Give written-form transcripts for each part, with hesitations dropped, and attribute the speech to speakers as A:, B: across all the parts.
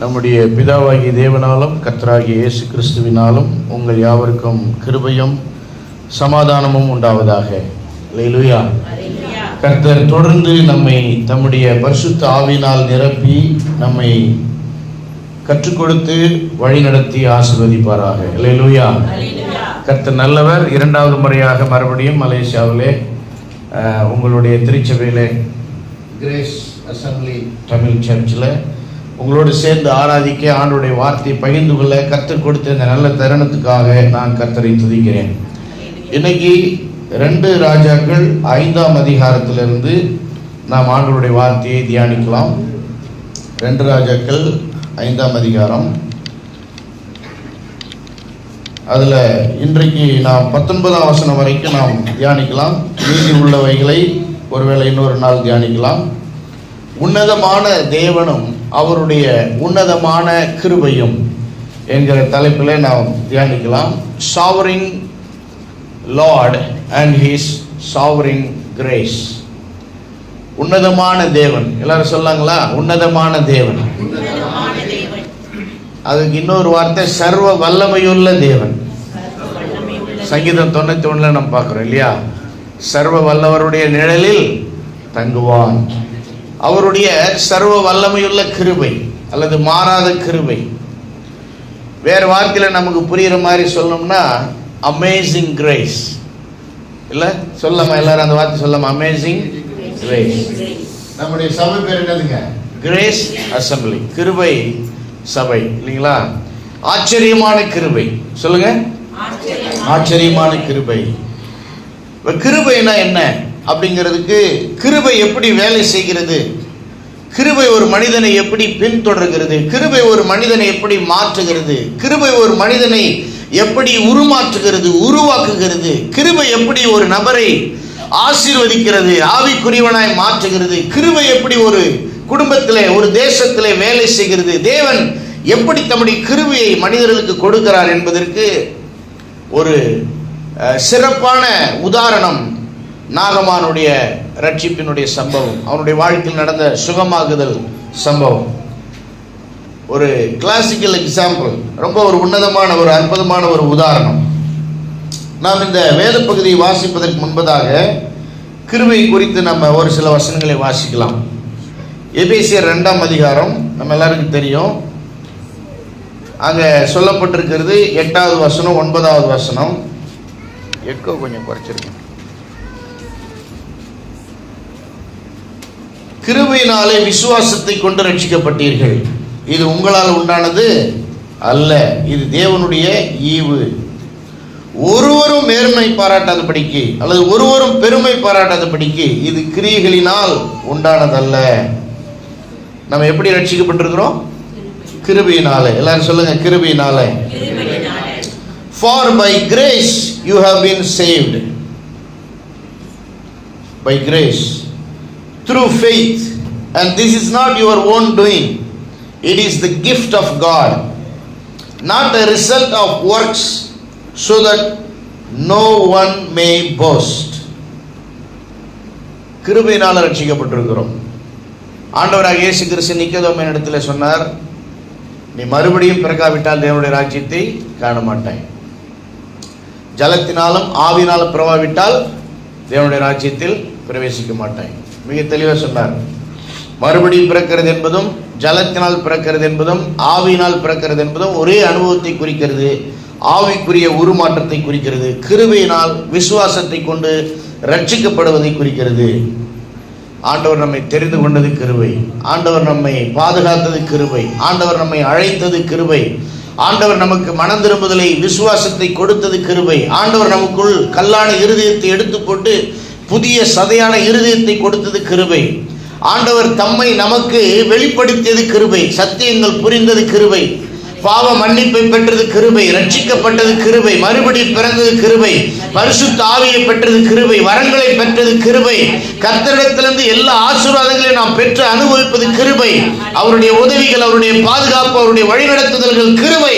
A: நம்முடைய பிதாவாகிய தேவனாலும் கர்த்தராகிய இயேசு கிறிஸ்துவினாலும் உங்கள் யாவருக்கும் கிருபையும் சமாதானமும் உண்டாவதாக. அல்லேலூயா. கர்த்தர் தொடர்ந்து நம்மை தம்முடைய பரிசுத்த ஆவியினால் நிரப்பி நம்மை கற்றுக் கொடுத்து வழிநடத்தி ஆசீர்வதிப்பாராக. அல்லேலூயா. கர்த்தர் நல்லவர். இரண்டாவது முறையாக மறுபடியும் மலேசியாவிலே உங்களுடைய திருச்சபையிலே கிரேஸ் அசம்பிளி தமிழ் சர்ச்சில் உங்களோடு சேர்ந்து ஆராதிக்க ஆண்டவருடைய வார்த்தையை பகிர்ந்து கொள்ள கர்த்தர் கொடுத்த இந்த நல்ல தருணத்துக்காக நான் கர்த்தரை துதிக்கிறேன். இன்னைக்கு 2 ராஜாக்கள் 5ஆம் அதிகாரத்திலிருந்து நாம் ஆண்டவருடைய வார்த்தையை தியானிக்கலாம். 2 ராஜாக்கள் 5ஆம் அதிகாரம். அதில் இன்றைக்கு நாம் 19ஆம் வசனம் வரைக்கும் நாம் தியானிக்கலாம். மீதி உள்ளவைகளை ஒருவேளை இன்னொரு நாள் தியானிக்கலாம். உன்னதமான தேவனும் அவருடைய உன்னதமான கிருபையும் என்கிற தலைப்பில் நாம் தியானிக்கலாம். சாவரிங் லார்ட் அண்ட் ஹிஸ் சாவரிங் கிரேஸ். உன்னதமான தேவன். எல்லாரும் சொல்லாங்களா? உன்னதமான தேவன். அதுக்கு இன்னொரு வார்த்தை சர்வ வல்லமையுள்ள தேவன். சங்கீதம் 91 நம்ம பார்க்குறோம் இல்லையா? சர்வ வல்லவருடைய நிழலில் தங்குவான். அவருடைய சர்வ வல்லமையுள்ள கிருபை அல்லது மாறாத கிருபை. வேறு வார்த்தையில் நமக்கு புரிகிற மாதிரி சொல்லணும்னா அமேசிங் கிரேஸ். இல்லை சொல்லாமா? எல்லாரும் அந்த வார்த்தை சொல்லாமா? Amazing grace. நம்முடைய சபை பேர் என்னதுங்க? கிரேஸ் அசம்பிளி, கிருபை சபை இல்லைங்களா? ஆச்சரியமான கிருபை. சொல்லுங்க, ஆச்சரியமான கிருபை. கிருபைனா என்ன அப்படிங்கிறதுக்கு, கிருபை எப்படி வேலை செய்கிறது, கிருபை ஒரு மனிதனை எப்படி பின்தொடர்கிறது, கிருபை ஒரு மனிதனை எப்படி மாற்றுகிறது, கிருபை ஒரு மனிதனை எப்படி உருமாற்றுகிறது, உருவாக்குகிறது, கிருபை எப்படி ஒரு நபரை ஆசீர்வதிக்கிறது, ஆவிக்குரியவனாய் மாற்றுகிறது, கிருபை எப்படி ஒரு குடும்பத்திலே ஒரு தேசத்திலே வேலை செய்கிறது, தேவன் எப்படி தம்முடைய கிருபையை மனிதர்களுக்கு கொடுக்கிறார் என்பதற்கு ஒரு சிறப்பான உதாரணம் நாகமானுடைய ரட்சிப்பினுடைய சம்பவம். அவனுடைய வாழ்க்கையில் நடந்த சுகமாகுதல் சம்பவம் ஒரு கிளாசிக்கல் எக்ஸாம்பிள். ரொம்ப ஒரு உன்னதமான ஒரு அற்புதமான ஒரு உதாரணம். நாம் இந்த வேத பகுதியை வாசிப்பதற்கு முன்பதாக கிருபை குறித்து நம்ம ஒரு சில வசனங்களை வாசிக்கலாம். எபேசியர் 2ஆம் அதிகாரம் நம்ம எல்லாருக்கும் தெரியும். அங்கே சொல்லப்பட்டிருக்கிறது 8வது வசனம் 9வது வசனம். எக்கோ கொஞ்சம் குறைச்சிருக்கேன். கிருபையினாலே விசுவாசத்தை கொண்டு ரட்சிக்கப்பட்டீர்கள். இது உங்களால் உண்டானது அல்ல, இது தேவனுடைய ஈவு. ஒருவரும் மேன்மை பாராட்டாதபடிக்கு அல்லது ஒருவரும் பெருமை பாராட்டாதபடிக்கு இது கிரியைகளினால் உண்டானதல்ல. நம்ம எப்படி ரட்சிக்கப்பட்டிருக்கிறோம்? கிருபையினாலே. எல்லாரும் சொல்லுங்க, கிருபையினாலே. For by grace you have been saved. By grace, through faith, and this is not your own doing, it is the gift of God, not a result of works, so that no one may boast. கிருபையினால் ரட்சிக்கப்பட்டிருக்கிறோம். ஆண்டவராகிய இயேசு கிறிஸ்து நிக்கதோமின் இடத்துல சொன்னார், நீ மறுபடியும் பிறக்காவிட்டால் தேவனுடைய ராஜ்யத்தை காண மாட்டாய். ஜலத்தினாலும் ஆவினாலும் பிறவாவிட்டால் தேவனுடைய ராஜ்யத்தில் பிரவேசிக்க மாட்டாய். மிக தெளிவாக சொன்னார். மறுபடியும் பிறக்கிறது என்பதும் ஜலத்தினால் பிறக்கிறது என்பதும் ஆவியினால் பிறக்கிறது என்பதும் ஒரே அனுபவத்தை குறிக்கிறது, ஆவிக்குரிய உருமாற்றத்தை குறிக்கிறது. கிருபையினால் விசுவாசத்தை கொண்டு ரட்சிக்கப்படுவதை குறிக்கிறது. ஆண்டவர் நம்மை தெரிந்து கொண்டது கிருபை, ஆண்டவர் நம்மை பாதுகாத்தது கிருபை, ஆண்டவர் நம்மை அழைத்தது கிருபை, ஆண்டவர் நமக்கு மனம் திரும்புதலை விசுவாசத்தை கொடுத்தது கிருபை, ஆண்டவர் நமக்குள் கல்லான இருதயத்தை எடுத்து போட்டு புதிய சதையான இருதயத்தை கொடுத்தது கிருபை, ஆண்டவர் தம்மை நமக்கு வெளிப்படுத்தியது கிருபை, சத்தியங்கள் புரிந்தது கிருபை, பாவ மன்னிப்பை பெற்றது கிருபை, ரட்சிக்கப்பட்டது கிருபை, மறுபடியும் பிறந்தது கிருபை, பரிசுத்த ஆவியை பெற்றது கிருபை, வரங்களை பெற்றது கிருபை, கர்த்தரிடத்திலிருந்து எல்லா ஆசீர்வாதங்களையும் நாம் பெற்று அனுபவிப்பது கிருபை, அவருடைய உதவிகள், அவருடைய பாதுகாப்பு, அவருடைய வழிநடத்துதல்கள் கிருபை.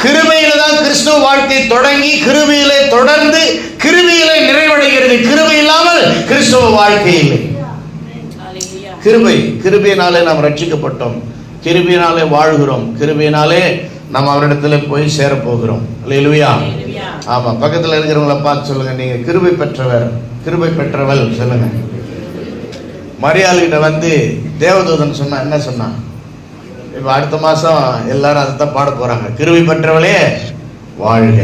A: கிருபையில தான் கிறிஸ்துவ வாழ்க்கை தொடங்கி கிருபையிலே தொடர்ந்து கிருபையிலே நிறைவடைகிறது. கிருபை இல்லாமல் கிறிஸ்துவ வாழ்க்கை இல்லை. கிருபை, கிருபையினாலே நாம் ரட்சிக்கப்பட்டோம். கிருபையினாலே வாழ்கிறோம், கிருபையினாலே நம்ம அவரிடத்துல போய் சேரப்போகிறோம். அல்லேலூயா. ஆமா, பக்கத்துல இருக்கிறவங்கள பார்த்து சொல்லுங்க, நீங்க கிருபை பெற்றவர், கிருபை பெற்றவள் சொல்லுங்க. மரியாள்கிட்ட வந்து தேவதூதன் சொன்னா என்ன சொன்னான்? இப்ப அடுத்த மாசம் எல்லாரும் அதைத்தான் பாட போறாங்க, கிருபை பெற்றவளே வாழ்க.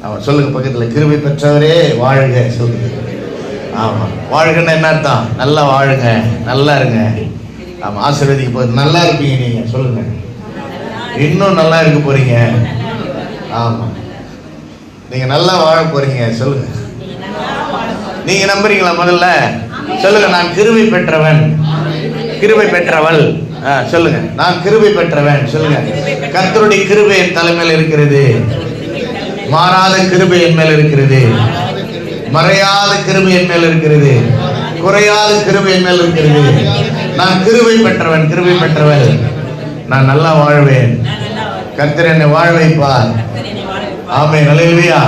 A: ஆமா சொல்லுங்க பக்கத்துல, கிருபை பெற்றவரே வாழ்க சொல்லுங்க. ஆமா, வாழ்கன்னா என்ன அர்த்தம்? நல்லா வாழுங்க, நல்லா இருங்க. ஆமா, ஆசீர்வதிக்க போகுது, நல்லா இருப்பீங்க நீங்க சொல்லுங்க, இன்னும் நல்லா இருக்க போறீங்க. ஆமா, நீங்க நல்லா வாழ போறீங்க சொல்லுங்க. நீங்க நம்புறீங்களா? முதல்ல சொல்லுங்க, நான் கிருபை பெற்றவன், கிருபை பெற்றவள் சொல்லுங்க. நான் கிருபை பெற்றவன் சொல்லுங்க. கர்த்தருடைய கிருபை என் தலைமையில் இருக்கிறது, மாறாத கிருபை என் மேல் இருக்கிறது, மறையாத கிருபை என் மேல் இருக்கிறது, குறையாத கிருபை என் மேல் இருக்கிறது. நான் கிருபை பெற்றவன், கிருபை பெற்றவள். நான் நல்லா வாழ்வேன், கர்த்தர் என்னை வாழ வைப்பார். ஆமென், அல்லேலூயா.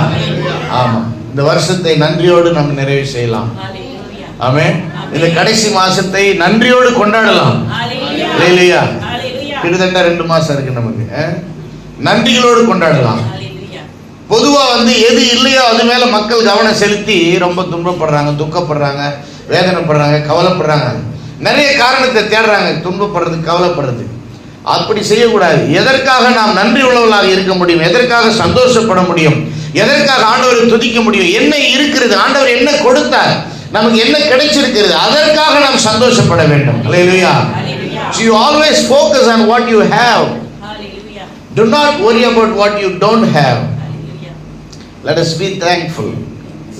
A: ஆமா, இந்த வருஷத்தை நன்றியோடு நம்ம நிறைவு செய்யலாம். ஆமென். இந்த கடைசி மாசத்தை நன்றியோடு கொண்டாடலாம். அல்லேலூயா. கிட்டத்தட்ட 2 மாசம் இருக்கு நமக்கு, நன்றிகளோடு கொண்டாடலாம். பொதுவா வந்து எது இல்லையோ அது மேல மக்கள் கவனம் செலுத்தி ரொம்ப துன்பப்படுறாங்க, துக்கப்படுறாங்க, வேதனைப்படுறாங்க, கவலைப்படுறாங்க, நிறைய காரணத்தை தேடுறாங்க துன்பப்படுறதுக்கு, கவலைப்படுறதுக்கு. அப்படி செய்யக்கூடாது. எதற்காக நாம் நன்றி உள்ளவர்களாக இருக்க முடியும், எதற்காக சந்தோஷப்பட முடியும், எதற்காக ஆண்டவரை துதிக்க முடியும், என்ன இருக்கிறது, ஆண்டவர் என்ன கொடுத்தார், நமக்கு என்ன கிடைச்சிருக்கிறது, அதற்காக நாம் சந்தோஷப்பட வேண்டும். அல்லேலூயா. So you always focus on what you have. Do not worry about what you don't have. Let us be thankful.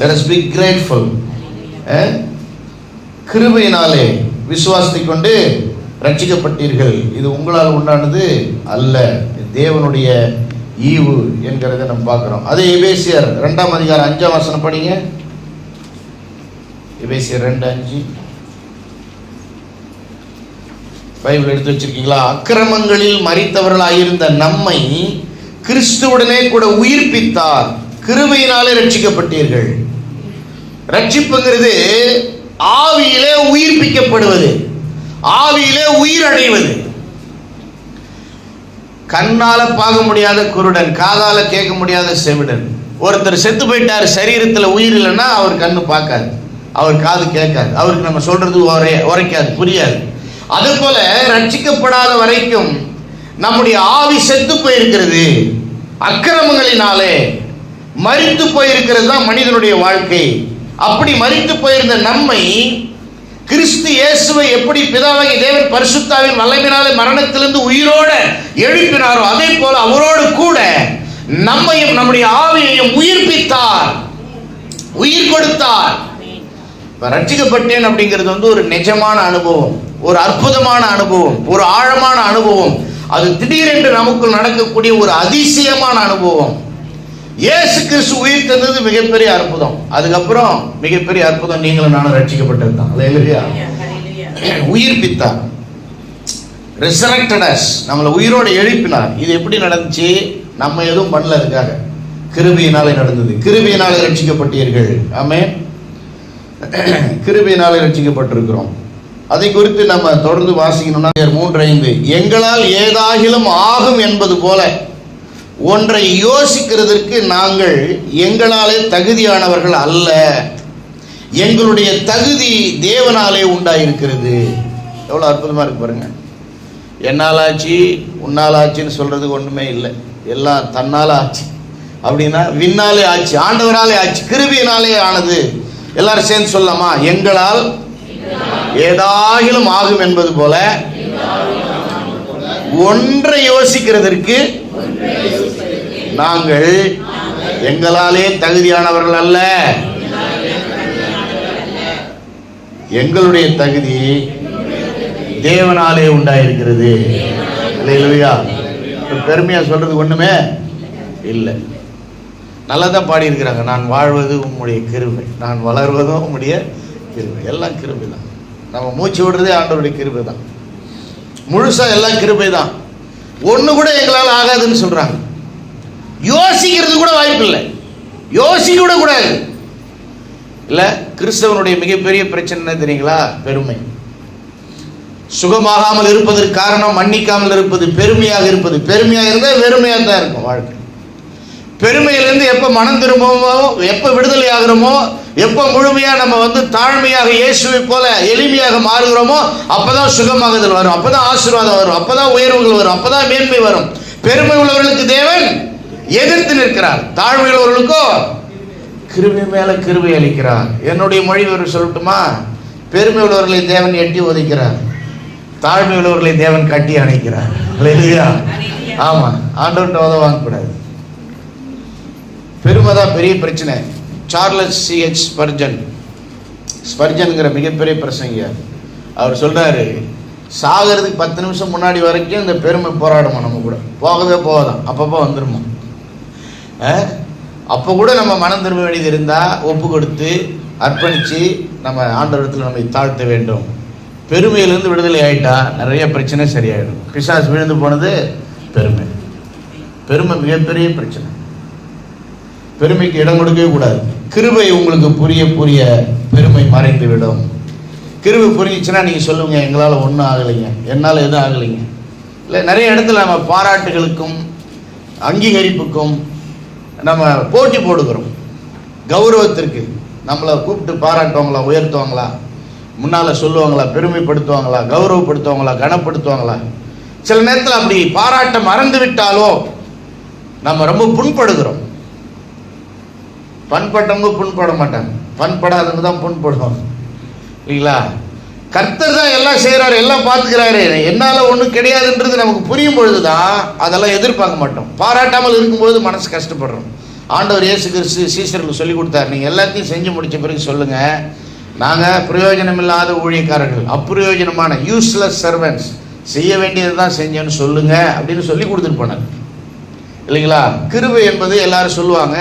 A: Let us be grateful. கிருபையினாலே விசுவாசத்தை கொண்டு ரட்சிக்கப்பட்டீர்கள், இது உங்களால் உண்டானது அல்ல, தேவனுடைய ஈவு என்கிறத நம்ம பார்க்கிறோம். அதே எபேசியர் 2ஆம் அதிகாரம் 5ஆம் வசனம் படிங்க. எபேசியர் 2:5 பைபிள் எடுத்து வச்சிருக்கீங்களா? அக்கிரமங்களில் மரித்தவர்களாயிருந்த நம்மை கிறிஸ்துவுடனே கூட உயிர்ப்பித்தார், கிருபையினாலே ரட்சிக்கப்பட்டீர்கள். ரட்சிப்புங்கிறது ஆவியிலே உயிர்ப்பிக்கப்படுவது, ஆவியிலே உயிர் அடைவது. கண்ணால பார்க்க முடியாத குருடன், காதால கேட்க முடியாத செவிடன். ஒருத்தர் செத்து போயிட்டார், சரீரத்துல உயிர் இல்லைன்னா அவர் கண்ணு பார்க்காது, அவர் காது கேட்காது, அவருக்கு நம்ம சொல்றது உரைக்காது, புரியாது. அது போல ரட்சிக்கப்படாத வரைக்கும் நம்முடைய ஆவி செத்து போயிருக்கிறது, அக்கிரமங்களினாலே மரித்து போயிருக்கிறது தான் மனிதனுடைய வாழ்க்கை. அப்படி மரித்து போயிருந்த நம்மை கிறிஸ்து இயேசுவை எப்படி பிதாவாகிய தேவன் பரிசுத்தாவின் வல்லமையினாலே மரணத்திலிருந்து உயிரோட எழுப்பினாரோ அதே போல அவரோடு கூட நம்மையும் நம்முடைய ஆவியையும் உயிர்ப்பித்தார், உயிர் கொடுத்தார். ரட்சிக்கப்பட்டேன் அப்படிங்கிறது வந்து ஒரு நிஜமான அனுபவம், ஒரு அற்புதமான அனுபவம், ஒரு ஆழமான அனுபவம். அது திடீரென்று நமக்குள் நடக்கக்கூடிய ஒரு அதிசயமான அனுபவம். இயேசு கிறிஸ்து உயிர் தந்தது மிகப்பெரிய அற்புதம். அதுக்கப்புறம் மிகப்பெரிய அற்புதம் நீங்களும் நானும் ரட்சிக்கப்பட்டது தான். அல்லேலூயா. உயிர்ப்பித்தார், resurrected us, நம்மளை உயிரோடு எழுப்பினார். இது எப்படி நடந்துச்சு? நம்ம எதுவும் பண்ணல, அதுக்காக கிருபையினாலே நடந்தது. கிருபையினாலே ரட்சிக்கப்பட்டீர்கள். ஆமென். கிருபையினாலே ரட்சிக்கப்பட்டிருக்கிறோம். அதை குறித்து நம்ம தொடர்ந்து வாசிக்கணும்னா 3:5 எங்களால் ஏதாகிலும் ஆகும் என்பது போல ஒன்றை யோசிக்கிறதற்கு நாங்கள் எங்களாலே தகுதியானவர்கள் அல்ல, எங்களுடைய தகுதி தேவனாலே உண்டாயிருக்கிறது. எவ்வளோ அற்புதமாக இருக்கு பாருங்க. என்னால் ஆச்சு உன்னால் ஆச்சுன்னு சொல்றதுக்கு ஒன்றுமே இல்லை, எல்லாம் தன்னால் ஆச்சு. அப்படின்னா விண்ணாலே ஆச்சு, ஆண்டவராலே ஆச்சு, கிருபையினாலே ஆனது. எல்லாரும் சேர்ந்து சொல்லலாமா? எங்களால் ஏதாகிலும் ஆகும் என்பது போல ஒன்றை யோசிக்கிறதற்கு நாங்கள் எங்களாலே தகுதியானவர்கள் அல்ல, எங்களுடைய தகுதி தேவனாலே உண்டாயிருக்கிறது. அல்லேலூயா. பெருமையா சொல்றதுக்கு ஒண்ணுமே இல்லை. நல்லா தான் பாடி இருக்கிறாங்க. நான் வாழ்வது உம்முடைய கிருபை, நான் வளர்வதும் உம்முடைய கிருபை. எல்லாம் கிருபை தான். நம்ம மூச்சு விடுறதே ஆண்டவருடைய கிருபை தான். முழுசா எல்லாம் கிருபை தான். ஒண்ணு கூட எங்களால் ஆகாதுன்னு சொல்றாங்க. யோசிக்கிறது கூட வாய்ப்பு இல்லை, யோசிக்க கூட கூடாது. இல்ல, கிறிஸ்தவனுடைய மிகப்பெரிய பிரச்சனை என்ன தெரியுங்களா? பெருமை. சுகமாகாமல் இருப்பதற்கு காரணம் மன்னிக்காமல் இருப்பது, பெருமையாக இருப்பது. பெருமையாக இருந்தால் வெறுமையாக தான் இருக்கும் வாழ்க்கை. பெருமையிலிருந்து எப்போ மனம் திரும்புமோ, எப்போ விடுதலை ஆகிறோமோ, எப்போ முழுமையாக நம்ம தாழ்மையாக இயேசுவை போல எளிமையாக மாறுகிறோமோ, அப்போதான் சுகமாகுதல் வரும், அப்போதான் ஆசீர்வாதம் வரும், அப்போதான் உயர்வுகள் வரும், அப்போதான் மேன்மை வரும். பெருமை உள்ளவர்களுக்கு தேவன் எதிர்த்து நிற்கிறார், தாழ்மை உள்ளவர்களுக்கோ கிருபை மேல கிருபை அளிக்கிறார். என்னுடைய மொழி ஒரு சொல்லட்டுமா? பெருமை உள்ளவர்களை தேவன் எட்டி ஒதுக்கிறார், தாழ்மை உள்ளவர்களை தேவன் கட்டி அணைக்கிறார். இல்லையா? ஆமா, ஆண்டவர்கிட்ட உதவாங்கக்கூடாது. பெருமை தான் பெரிய பிரச்சனை. Charles C.H. ஸ்பர்ஜன்ங்கிற மிகப்பெரிய பிரசங்கியார், அவர் சொல்றாரு, சாகிறதுக்கு 10 நிமிஷம் முன்னாடி வரைக்கும் இந்த பெருமை போராடுமா, நம்ம கூட போகவே போகாதான், அப்பப்போ வந்துருமா. அப்போ கூட நம்ம மனம் திரும்ப வேண்டியது இருந்தால் ஒப்பு கொடுத்து அர்ப்பணித்து நம்ம ஆண்டவரிடத்தில் நம்மை தாழ்த்த வேண்டும். பெருமையிலிருந்து விடுதலை ஆகிட்டா நிறைய பிரச்சனை சரியாயிடும். பிசாசு விழுந்து போனது பெருமை. பெருமை மிகப்பெரிய பிரச்சனை. பெருமைக்கு இடம் கொடுக்கவே கூடாது. கிருபை உங்களுக்கு புரிய புரிய பெருமை மறைந்து விடும். கிருபை புரிஞ்சிச்சுன்னா நீங்கள் சொல்லுவீங்க, எங்களால் ஒன்றும் ஆகலைங்க, என்னால் எதுவும் ஆகலைங்க. இல்லை, நிறைய இடத்துல நம்ம பாராட்டுகளுக்கும் அங்கீகரிப்புக்கும் நம்ம போட்டி போடுகிறோம். கௌரவத்திற்கு நம்மளை கூப்பிட்டு பாராட்டுவாங்களா, உயர்த்துவாங்களா, முன்னால் சொல்லுவாங்களா, பெருமைப்படுத்துவாங்களா, கௌரவப்படுத்துவாங்களா, கனப்படுத்துவாங்களா? சில நேரத்தில் அப்படி பாராட்ட மறந்து விட்டாலோ நம்ம ரொம்ப புண்படுகிறோம். பண்பட்டவங்க புண்பட மாட்டாங்க, பண்படாதவங்க தான் புண்படுவாங்க. இல்லைங்களா? கர்த்தர் தான் எல்லாம் செய்கிறாரு, எல்லாம் பார்த்துக்கிறாரு, என்னால் ஒன்றும் கிடையாதுன்றது நமக்கு புரியும் பொழுது தான் அதெல்லாம் எதிர்பார்க்க மாட்டோம். பாராட்டாமல் இருக்கும்போது மனசு கஷ்டப்படுறோம். ஆண்டவர் இயேசு கிறிஸ்து சீசர்களுக்கு சொல்லி கொடுத்தாரு, நீங்கள் எல்லாத்தையும் செஞ்சு முடித்த பிறகு சொல்லுங்கள், நாங்கள் பிரயோஜனம் இல்லாத ஊழியக்காரர்கள், அப்பிரயோஜனமான யூஸ்லெஸ் சர்வன்ட்ஸ், செய்ய வேண்டியது தான் செஞ்சேன்னு சொல்லுங்க அப்படின்னு சொல்லி கொடுத்துட்டு போனார். இல்லைங்களா? கிருபை என்பது எல்லாரும் சொல்லுவாங்க,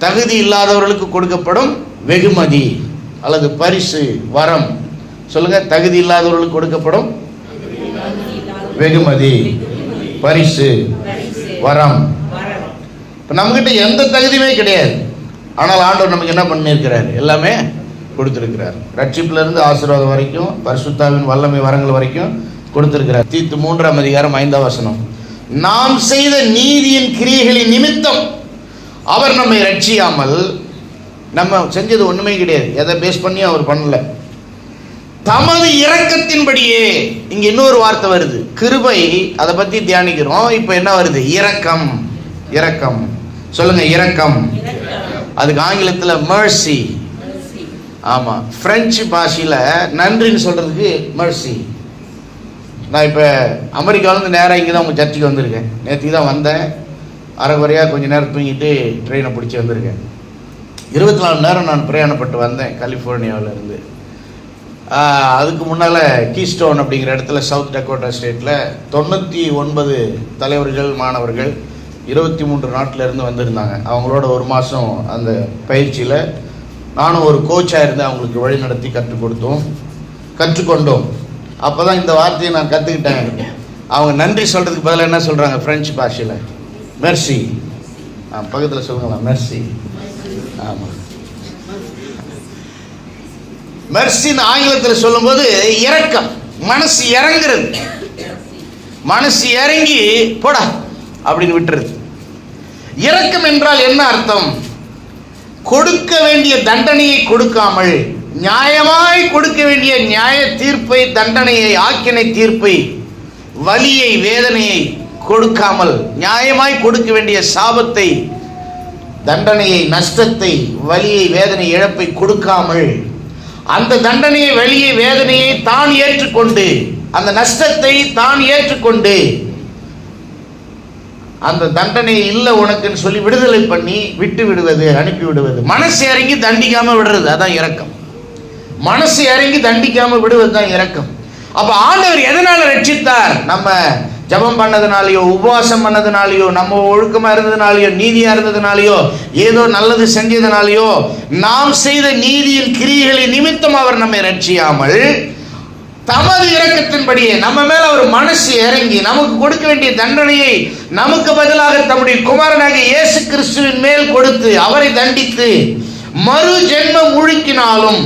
A: தகுதி இல்லாதவர்களுக்கு கொடுக்கப்படும் வெகுமதி அல்லது பரிசு, வரம். சொல்லுங்க, தகுதி இல்லாதவர்களுக்கு கொடுக்கப்படும் வெகுமதி, பரிசு, வரம். இப்போ நம்மகிட்ட எந்த தகுதியுமே கிடையாது, ஆனால் ஆண்டவர் நமக்கு என்ன பண்ணியிருக்கிறார்? எல்லாமே கொடுத்திருக்கிறார். ரட்சிப்பிலிருந்து ஆசீர்வாதம் வரைக்கும், பரிசுத்தாவின் வல்லமை வரங்கள் வரைக்கும் கொடுத்திருக்கிறார். தீத்து 3ஆம் அதிகாரம் 5ஆம் வசனம், நாம் செய்த நீதியின் கிரியைகளின் நிமித்தம் அவர் நம்மை ரட்சியாமல், நம்ம செஞ்சது ஒண்ணுமே கிடையாது, எதை பேஸ் பண்ணி அவர் பண்ணல, தமது இரக்கத்தின்படியே. இங்க இன்னொரு வார்த்தை வருது, கிருபை, அதை பத்தி தியானிக்கிறோம். இப்ப என்ன வருது? இரக்கம். இரக்கம். சொல்லுங்க, இரக்கம். அதுக்கு ஆங்கிலத்தில் mercy. ஆமா, பிரெஞ்சு பாஷையில நன்றின்னு சொல்றதுக்கு mercy. நான் இப்போ அமெரிக்காவிலேருந்து நேராக இங்கே தான் உங்கள் சர்ச்சுக்கு வந்திருக்கேன். நேற்றுக்கு தான் வந்தேன், அரைக்குறையாக கொஞ்சம் நேரம் தூங்கிட்டு ட்ரெயினை பிடிச்சி வந்திருக்கேன். 24 மணி நேரம் நான் பிரயாணப்பட்டு வந்தேன் கலிஃபோர்னியாவிலேருந்து. அதுக்கு முன்னால் கீஸ்டோன் அப்படிங்கிற இடத்துல சவுத் டக்கோட்டா ஸ்டேட்டில் 99 தலைவர்கள், மாணவர்கள் 23 நாட்டிலேருந்து வந்திருந்தாங்க. அவங்களோட ஒரு மாதம் அந்த பயிற்சியில் நானும் ஒரு கோச்சாக இருந்து அவங்களுக்கு வழி நடத்தி கற்றுக்கொண்டோம். அப்போ தான் இந்த வார்த்தையை நான் கற்றுக்கிட்டேன். அவங்க நன்றி சொல்கிறதுக்கு பதிலாக என்ன சொல்கிறாங்க ஃப்ரெஞ்சு பாஷையில்? மெர்சி. பக்கத்தில் சொல்லுங்களா, மெர்சி. ஆமாம், மெர்சின்னு ஆங்கிலத்தில் சொல்லும்போது இரக்கம், மனசு இறங்குறது, மனசு இறங்கி போடா அப்படின்னு விட்டுறது. இரக்கம் என்றால் என்ன அர்த்தம்? கொடுக்க வேண்டிய தண்டனையை கொடுக்காமல், நியாயமாய் கொடுக்க வேண்டிய நியாய தீர்ப்பை, தண்டனையை, ஆக்கினை தீர்ப்பை, வலியை, வேதனையை கொடுக்காமல், நியாயமாய் கொடுக்க வேண்டிய சாபத்தை, தண்டனையை, நஷ்டத்தை, வலியை, வேதனை, இழப்பை கொடுக்காமல், அந்த தண்டனையை, வலியை, வேதனையை தான் ஏற்றுக்கொண்டு, அந்த நஷ்டத்தை தான் ஏற்றுக்கொண்டு, அந்த தண்டனை இல்லை உனக்குன்னு சொல்லி விடுதலை பண்ணி விட்டு விடுவது, அனுப்பி விடுவது. மனசு இறங்கி தண்டிக்காம விடுறது, அதான் இரக்கம். மனசு இறங்கி தண்டிக்காம விடுவது தான் இரக்கம். அப்ப ஆண்டவர் எதனால ரட்சித்தார்? நம்ம ஜபம் பண்ணதுனாலயோ, உபவாசம் பண்ணதுனாலயோ, நம்ம ஒழுக்கமா இருந்ததுனாலயோ, நீதியா இருந்ததுனாலயோ, ஏதோ நல்லது செஞ்சதுனாலயோ, நாம் செய்த நீதியின் கிரியைகளின் நிமித்தம் அவர் நம்மை ரட்சியாமல், தமது இரக்கத்தின்படியே நம்ம மேல ஒரு மனசு இறங்கி நமக்கு கொடுக்க வேண்டிய தண்டனையை நமக்கு பதிலாக தம்முடைய குமாரனாகிய இயேசு கிறிஸ்துவின் மேல் கொடுத்து அவரை தண்டித்து மறு ஜென்மம் முழுக்கினாலும்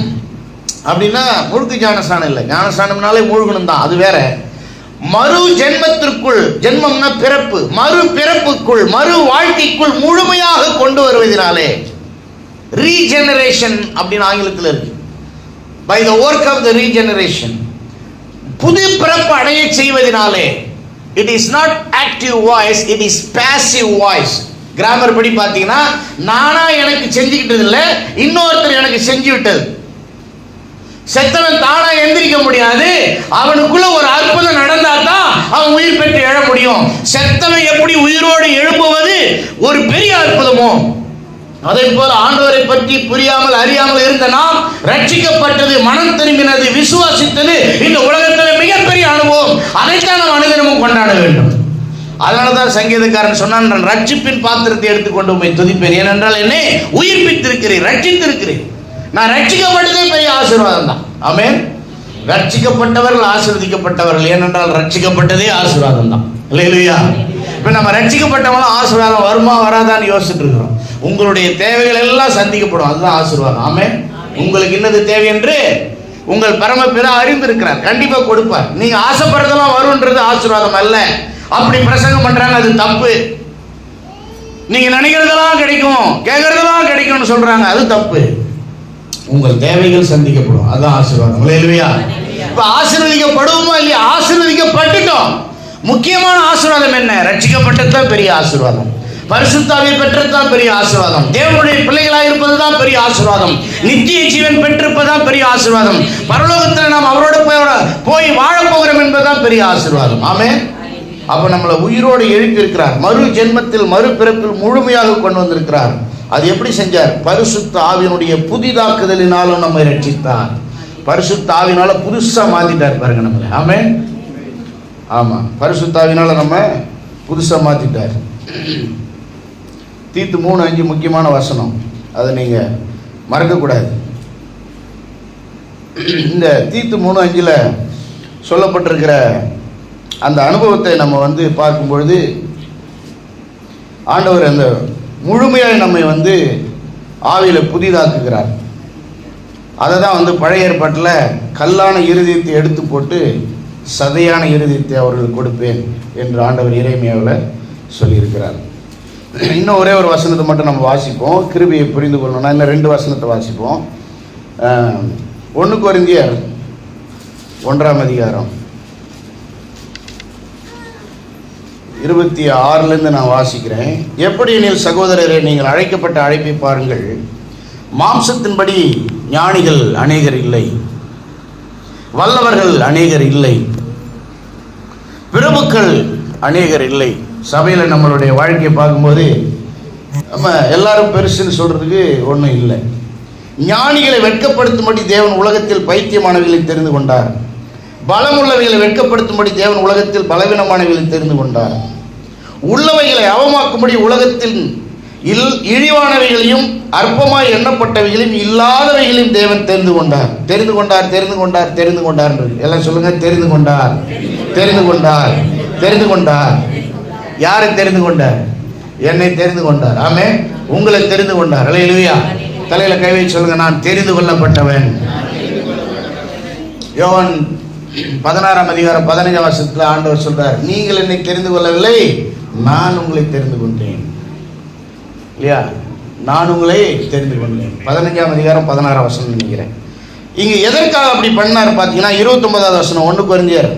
A: அப்படின்னா முழுக்கு ஞானஸ்நானம் இல்லை, ஞானஸ்நானம்னாலே மூழ்கணும் தான், அது வேற. மறு ஜென்மத்திற்குள், ஜென்மம்னா பிறப்பு, மறு பிறப்புக்குள், மறு வாழ்க்கைக்குள் முழுமையாக கொண்டு வருவதனாலே, ரீஜெனரேஷன் அப்படின்னு ஆங்கிலத்தில் இருக்கு, by the work of the regeneration, புது பிறப்பு அடைய செய்வதனாலே. It is not active voice, it is passive voice. Grammar படி பார்த்தீங்கன்னா, நானா எனக்கு செஞ்சுக்கிட்டது இல்லை, இன்னொருத்தர் எனக்கு செஞ்சு விட்டது. செத்தவன் தானா எந்திரிக்க முடியாது, அவனுக்குள்ள ஒரு அற்புதம் நடந்தாதான் அவன் உயிர் பெற்று எழ முடியும். செத்தவன் எப்படி உயிரோடு எழுப்புவது ஒரு பெரிய அற்புதமோ, அதே போல ஆண்டவரை பற்றி புரியாமல் அறியாமல் இருந்த நாம் ரட்சிக்கப்பட்டது, மனம் திரும்பினது, விசுவாசித்தது இந்த உலகத்தில் மிகப்பெரிய அனுபவம். அதைத்தான் நாம் அனுதினமும் கொண்டாட வேண்டும். அதனாலதான் சங்கீதக்காரன் சொன்னான், நான் ரட்சிப்பின் பாத்திரத்தை எடுத்துக்கொண்டு உம்மை துதிப்பேன், ஏனென்றால் என்னை உயிர்ப்பித்திருக்கிறேன், ரட்சித்திருக்கிறேன். நான் ரட்சிக்கப்பட்டதே பெரிய ஆசீர்வாதம் தான். ஆமென். ரட்சிக்கப்பட்டவர்கள் ஆசீர்வதிக்கப்பட்டவர்கள், ஏனென்றால் ரட்சிக்கப்பட்டதே ஆசீர்வாதம் தான். அல்லேலூயா. இப்ப நம்ம ரட்சிக்கப்பட்டவங்களும் ஆசீர்வாதம் வருமா வராதான்னு யோசிச்சுட்டு இருக்கிறோம். உங்களுடைய தேவைகள் எல்லாம் சந்திக்கப்படும், அதுதான் ஆசீர்வாதம். ஆமென். உங்களுக்கு என்னது தேவை என்று உங்கள் பரமபிதா அறிந்திருக்கிறார், கண்டிப்பா கொடுப்பார். நீங்க ஆசைப்படுறதெல்லாம் வரும்ன்றது ஆசீர்வாதம் அல்ல. அப்படி பிரசங்கம் பண்றாங்க, அது தப்பு. நீங்க நினைக்கிறதெல்லாம் கிடைக்கும், கேட்கறதெல்லாம் கிடைக்கும்னு சொல்றாங்க, அது தப்பு. உங்கள் தேவைகள் சந்திக்கப்படும், அதுதான் ஆசீர்வாதம். அல்லேலூயா. இப்ப ஆசீர்வதிக்கப்படுவோமா இல்லையா? ஆசீர்வதிக்கப்பட்டுட்டோம். முக்கியமான ஆசீர்வாதம் என்ன? ரட்சிக்கப்பட்டதுதான் பெரிய ஆசீர்வாதம். பரிசுத்த ஆவியை பெற்றதுதான் பெரிய ஆசீர்வாதம். தேவனுடைய பிள்ளைகளாக இருப்பதுதான் பெரிய ஆசீர்வாதம். நித்திய ஜீவன் பெற்றிருப்பதுதான் பெரிய ஆசீர்வாதம். பரலோகத்தில் நாம் அவரோடு போய் வாழ போகிறோம் என்பதுதான் பெரிய ஆசீர்வாதம். ஆமென். அப்ப நம்மளை உயிரோடு எழுப்பி இருக்கிறார், மறு ஜென்மத்தில் மறு பிறப்பில் முழுமையாக கொண்டு வந்திருக்கிறார். அது எப்படி செஞ்சார்? பரிசுத்த ஆவியினுடைய புதிதாக்குதலினாலும் நம்மை ரட்சித்தார். பரிசுத்த ஆவியினால புதுசா மாத்திட்டார் பாருங்க நம்மளை. ஆமென். ஆமா, பரிசுத்த ஆவியினால நம்ம புதுசா மாத்திட்டார். தீத்து 3:5 முக்கியமான வசனம், அதை நீங்க மறக்கக்கூடாது. இந்த தீத்து 3:5 சொல்லப்பட்டிருக்கிற அந்த அனுபவத்தை நம்ம பார்க்கும் பொழுது, ஆண்டவர் அந்த முழுமையாக நம்மை ஆவியில புதிதாக்குகிறார். அதை தான் பழைய ஏற்பாட்டில் கல்லான இருதயத்தை எடுத்து போட்டு சதையான இருதயத்தை அவர்களுக்கு கொடுப்பேன் என்று ஆண்டவர் எரேமியாவில் சொல்லியிருக்கிறார். இன்னும் ஒரே ஒரு வசனத்தை மட்டும் நம்ம வாசிப்போம், கிருபையை புரிந்து கொள்ளணும்னா. இன்னும் 2 வசனத்தை வாசிப்போம். 1 கொரிந்தியர் 1ஆம் அதிகாரம் 26 நான் வாசிக்கிறேன். எப்படி எனில் சகோதரரே, நீங்கள் அழைக்கப்பட்ட அழைப்பை பாருங்கள். மாம்சத்தின்படி ஞானிகள் அநேகர் இல்லை, வல்லவர்கள் அநேகர் இல்லை, பிரபுக்கள் அநேகர் இல்லை. சபையில் நம்மளுடைய வாழ்க்கையை பார்க்கும்போது நம்ம எல்லாரும் பெருசுன்னு சொல்றதுக்கு ஒன்றும் இல்லை. ஞானிகளை வெட்கப்படுத்தும்படி தேவன் உலகத்தில் பைத்தியமானவர்களை தெரிந்து கொண்டார், பலமுள்ளவைகளை வெட்கப்படுத்தும்படி தேவன் உலகத்தில் பலவீனமானவைகளை தெரிந்து கொண்டார், உள்ளவைகளை அவமாக்கும்படி உலகத்தில் இழிவானவைகளையும் அற்பமாய் எண்ணப்பட்டவைகளையும் இல்லாதவைகளையும் தேவன் தெரிந்து கொண்டார். தெரிந்து கொண்டார், தெரிந்து கொண்டார், தெரிந்து கொண்டார். எல்லாம் சொல்லுங்க, தெரிந்து கொண்டார், தெரிந்து கொண்டார், தெரிந்து கொண்டார். யாரை தெரிந்து கொண்டார்? என்னை தெரிந்து கொண்டார். ஆமென். உங்களை தெரிந்து கொண்டார். அல்லேலூயா. தலையில கை வைத்து சொல்லுங்க, நான் தெரிந்து கொள்ளப்பட்டவன். யோவான் 16ஆம் அதிகாரம் 15ஆம் வசனத்தில் ஆண்டவர் சொல்றார், நீங்கள் என்னை தெரிந்து கொள்ளவில்லை, நான் உங்களை தெரிந்து கொண்டேன். இல்லையா? நான் உங்களை தெரிந்து கொண்டேன். 15ஆம் அதிகாரம் 16ஆம் வசனம் நினைக்கிறேன். இங்க எதற்காக அப்படி பண்ணார் பார்த்தீங்கன்னா, 29வது வசனம் 1 கொரிந்தியர்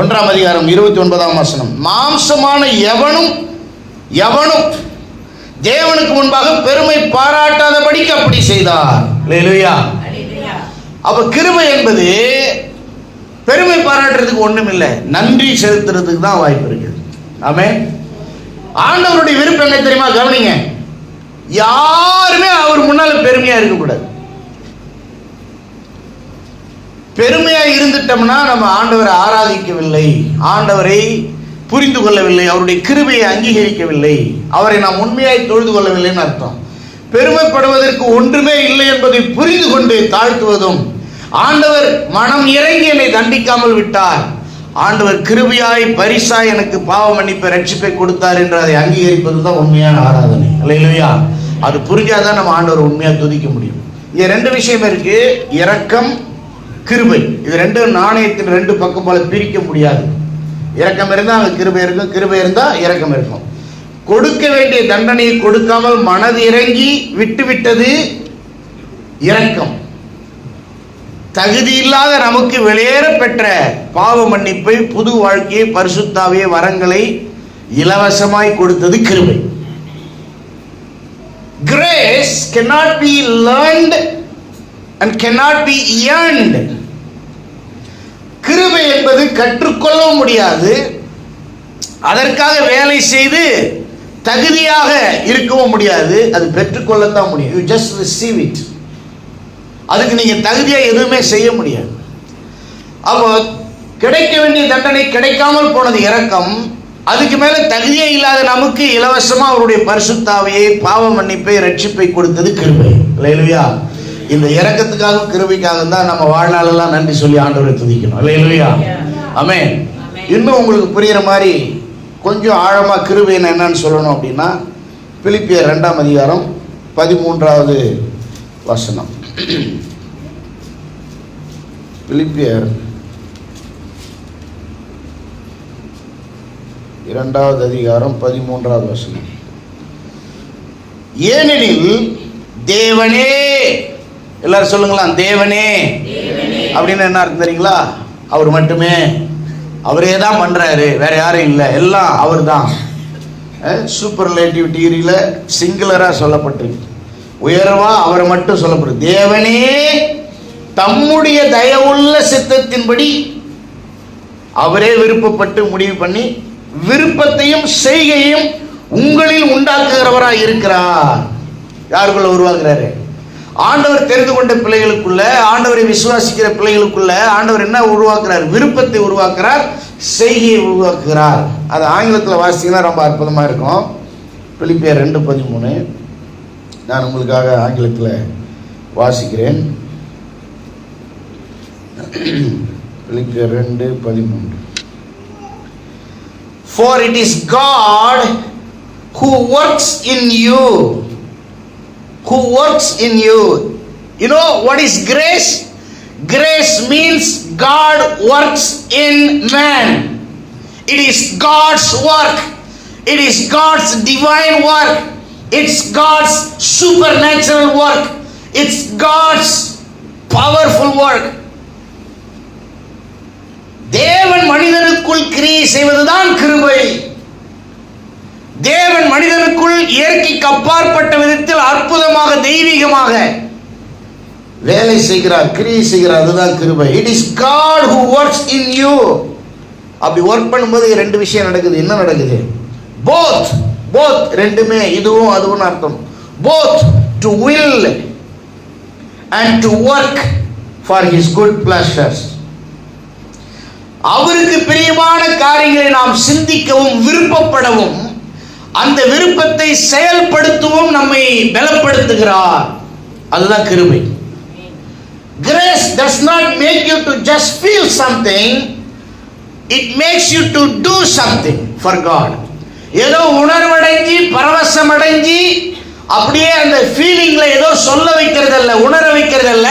A: 1ஆம் அதிகாரம் 29ஆம் வசனம், மாம்சமான எவனும் தேவனுக்கு முன்பாக பெருமை பாராட்டாதபடிக்கு அப்படி செய்தார். அல்லேலூயா. அப்ப கிருபை என்பது பெருமை பாராட்டுறதுக்கு ஒண்ணும் இல்லை, நன்றி செலுத்துறதுக்கு தான் வாய்ப்பு இருக்கு. ஆமென். ஆண்டவருடைய விருப்பம் என்ன தெரியுமா? கவனிங்க, யாருமே அவர் முன்னால பெருமையா இருக்கக்கூடாது. பெருமையா இருந்துட்டோம்னா நம்ம ஆண்டவரை ஆராதிக்கவில்லை, ஆண்டவரை புரிந்து கொள்ளவில்லை, அவருடைய கிருபையை அங்கீகரிக்கவில்லை, அவரை நாம் உண்மையாய் தொழுது கொள்ளவில்லைன்னு அர்த்தம். பெருமைப்படுவதற்கு ஒன்றுமே இல்லை என்பதை புரிந்து கொண்டு தாழ்த்துவதும், ஆண்டவர் மனம் இறங்கி என்னை தண்டிக்காமல் விட்டார், ஆண்டவர் கிருபையாய் பரிசாய் எனக்கு பாவ மன்னிப்பை ரட்சிப்பை கொடுத்தார் என்று அதை அங்கீகரிப்பது தான் உண்மையான ஆராதனை. அல்லேலூயா. அது புரிஞ்சாதான் நம்ம ஆண்டவர் உண்மையா துதிக்க முடியும். இங்க ரெண்டு விஷயம் இருக்கு, இரக்கம், கிருபை. இது ரெண்டு நாணயத்தின் ரெண்டு பக்கம் போல பிரிக்க முடியாது. இரக்கம் இருந்தா அங்க கிருபை இருக்கும், கிருபை இருந்தா இரக்கம் இருக்கும். கொடுக்க வேண்டிய தண்டனையை கொடுக்காமல் மனது இறங்கி விட்டுவிட்டது இரக்கம். தகுதி இல்லாத நமக்கு வெளியேற பெற்ற பாவ மன்னிப்பை, புது வாழ்க்கையை, பரிசுத்தாவிய வரங்களை இலவசமாய் கொடுத்தது கிருபை. Grace cannot be learned and cannot be earned. கிருபை என்பது கற்றுக்கொள்ளவும் முடியாது, அதற்காக வேலை செய்து தகுதியாக இருக்கவும் முடியாது. அது பெற்றுக்கொள்ளத்தான் முடியும். You just receive it. அதுக்கு நீங்க தகுதியா எதுவுமே செய்ய முடியாது. அப்போ கிடைக்க வேண்டிய தண்டனை கிடைக்காமல் போனது இரக்கம். அதுக்கு மேல தகுதியே இல்லாத நமக்கு இலவசமா அவருடைய பரிசுத்தாவியை, பாவ மன்னிப்பை, ரட்சிப்பை கொடுத்தது கிருபை. அல்லேலூயா. இந்த இரக்கத்துக்காகவும் கிருபைக்காகவும் தான் நம்ம வாழ்நாளெல்லாம் நன்றி சொல்லி ஆண்டவரை துதிக்கணும். அல்லேலூயா. ஆமென். இன்னும் உங்களுக்கு புரியுற மாதிரி கொஞ்சம் ஆழமா கிருபை என்னன்னு சொல்லணும் அப்படின்னா, பிலிப்பியர் 2ஆம் அதிகாரம் 13வது வசனம். பிலிப்பியர் 2வது அதிகாரம் 13வது வசனம். ஏனெனில் தேவனே, எல்லாரும் சொல்லுங்களா, தேவனே அப்படின்னு என்ன அர்த்தம் தெரியுங்களா? அவர் மட்டுமே, அவரே தான் பண்றாரு, வேற யாரும் இல்லை, எல்லாம் அவர் தான். சூப்பர்லேட்டிவ் டிகிரியில சிங்குலரா சொல்லப்பட்டிருக்கு, உயர்வா அவரை மட்டும் சொல்லப்படுது. தேவனே தம்முடைய தயவுள்ள சித்தத்தின்படி அவரே விருப்பப்பட்டு முடிவு பண்ணி விருப்பத்தையும் செய்கையும் உங்களில் உண்டாக்குகிறவராய் இருக்கிறார். யாருக்குள்ள உருவாக்குறாரு? ஆண்டவர் தெரிந்து கொண்ட பிள்ளைகளுக்குள்ள, ஆண்டவரை விசுவாசிக்கிற பிள்ளைகளுக்குள்ள ஆண்டவர் என்ன உருவாக்குறார்? விருப்பத்தை உருவாக்குறார், செய்கையை உருவாக்குகிறார். அது ஆங்கிலத்தில் வாசிங்கன்னா ரொம்ப அற்புதமாக இருக்கும். பிலிப்பியர் 2:13 நான் உங்களுக்காக ஆங்கிலத்தில் வாசிக்கிறேன். பிலிப்பியர் 2:13. For it is God who works in you. Who works in you. You know what is grace? Grace means God works in man. It is God's work. It is God's divine work. It's God's supernatural work. It's God's powerful work. தேவன் மனிதனுக்குள் கிரியை செய்வதுதான் கிருபை. தேவன் மனிதனுக்குள் இயற்கைக்கு அப்பாற்பட்ட விதத்தில் அற்புதமாக, தெய்வீகமாக வேலை செய்கிறார், கிரியை செய்கிறார். அதுதான் கிருபை. It is God who works in you. அப்படி ஒர்க் பண்ணும்போது ரெண்டு விஷயம் நடக்குது. என்ன நடக்குது? both ரெண்டுமே, இதுவும் அதுவும் அர்த்தம். both to will and to work for his good pleasures. அவருக்கு பிரியமான காரியங்களை நாம் சிந்திக்கவும் விருப்பப்படவும், அந்த விருப்பத்தை செயல்படுத்தவும் நம்மை பலப்படுத்துகிறார். அதுதான் கிருபை. Grace does not make you to just feel something. It makes you to do something for God. ஏதோ உணர்வடைஞ்சி, பரவசம் அடைஞ்சி, அப்படியே அந்த ஃபீலிங்ல ஏதோ சொல்ல வைக்கிறது அல்ல, உணர வைக்கிறது அல்ல.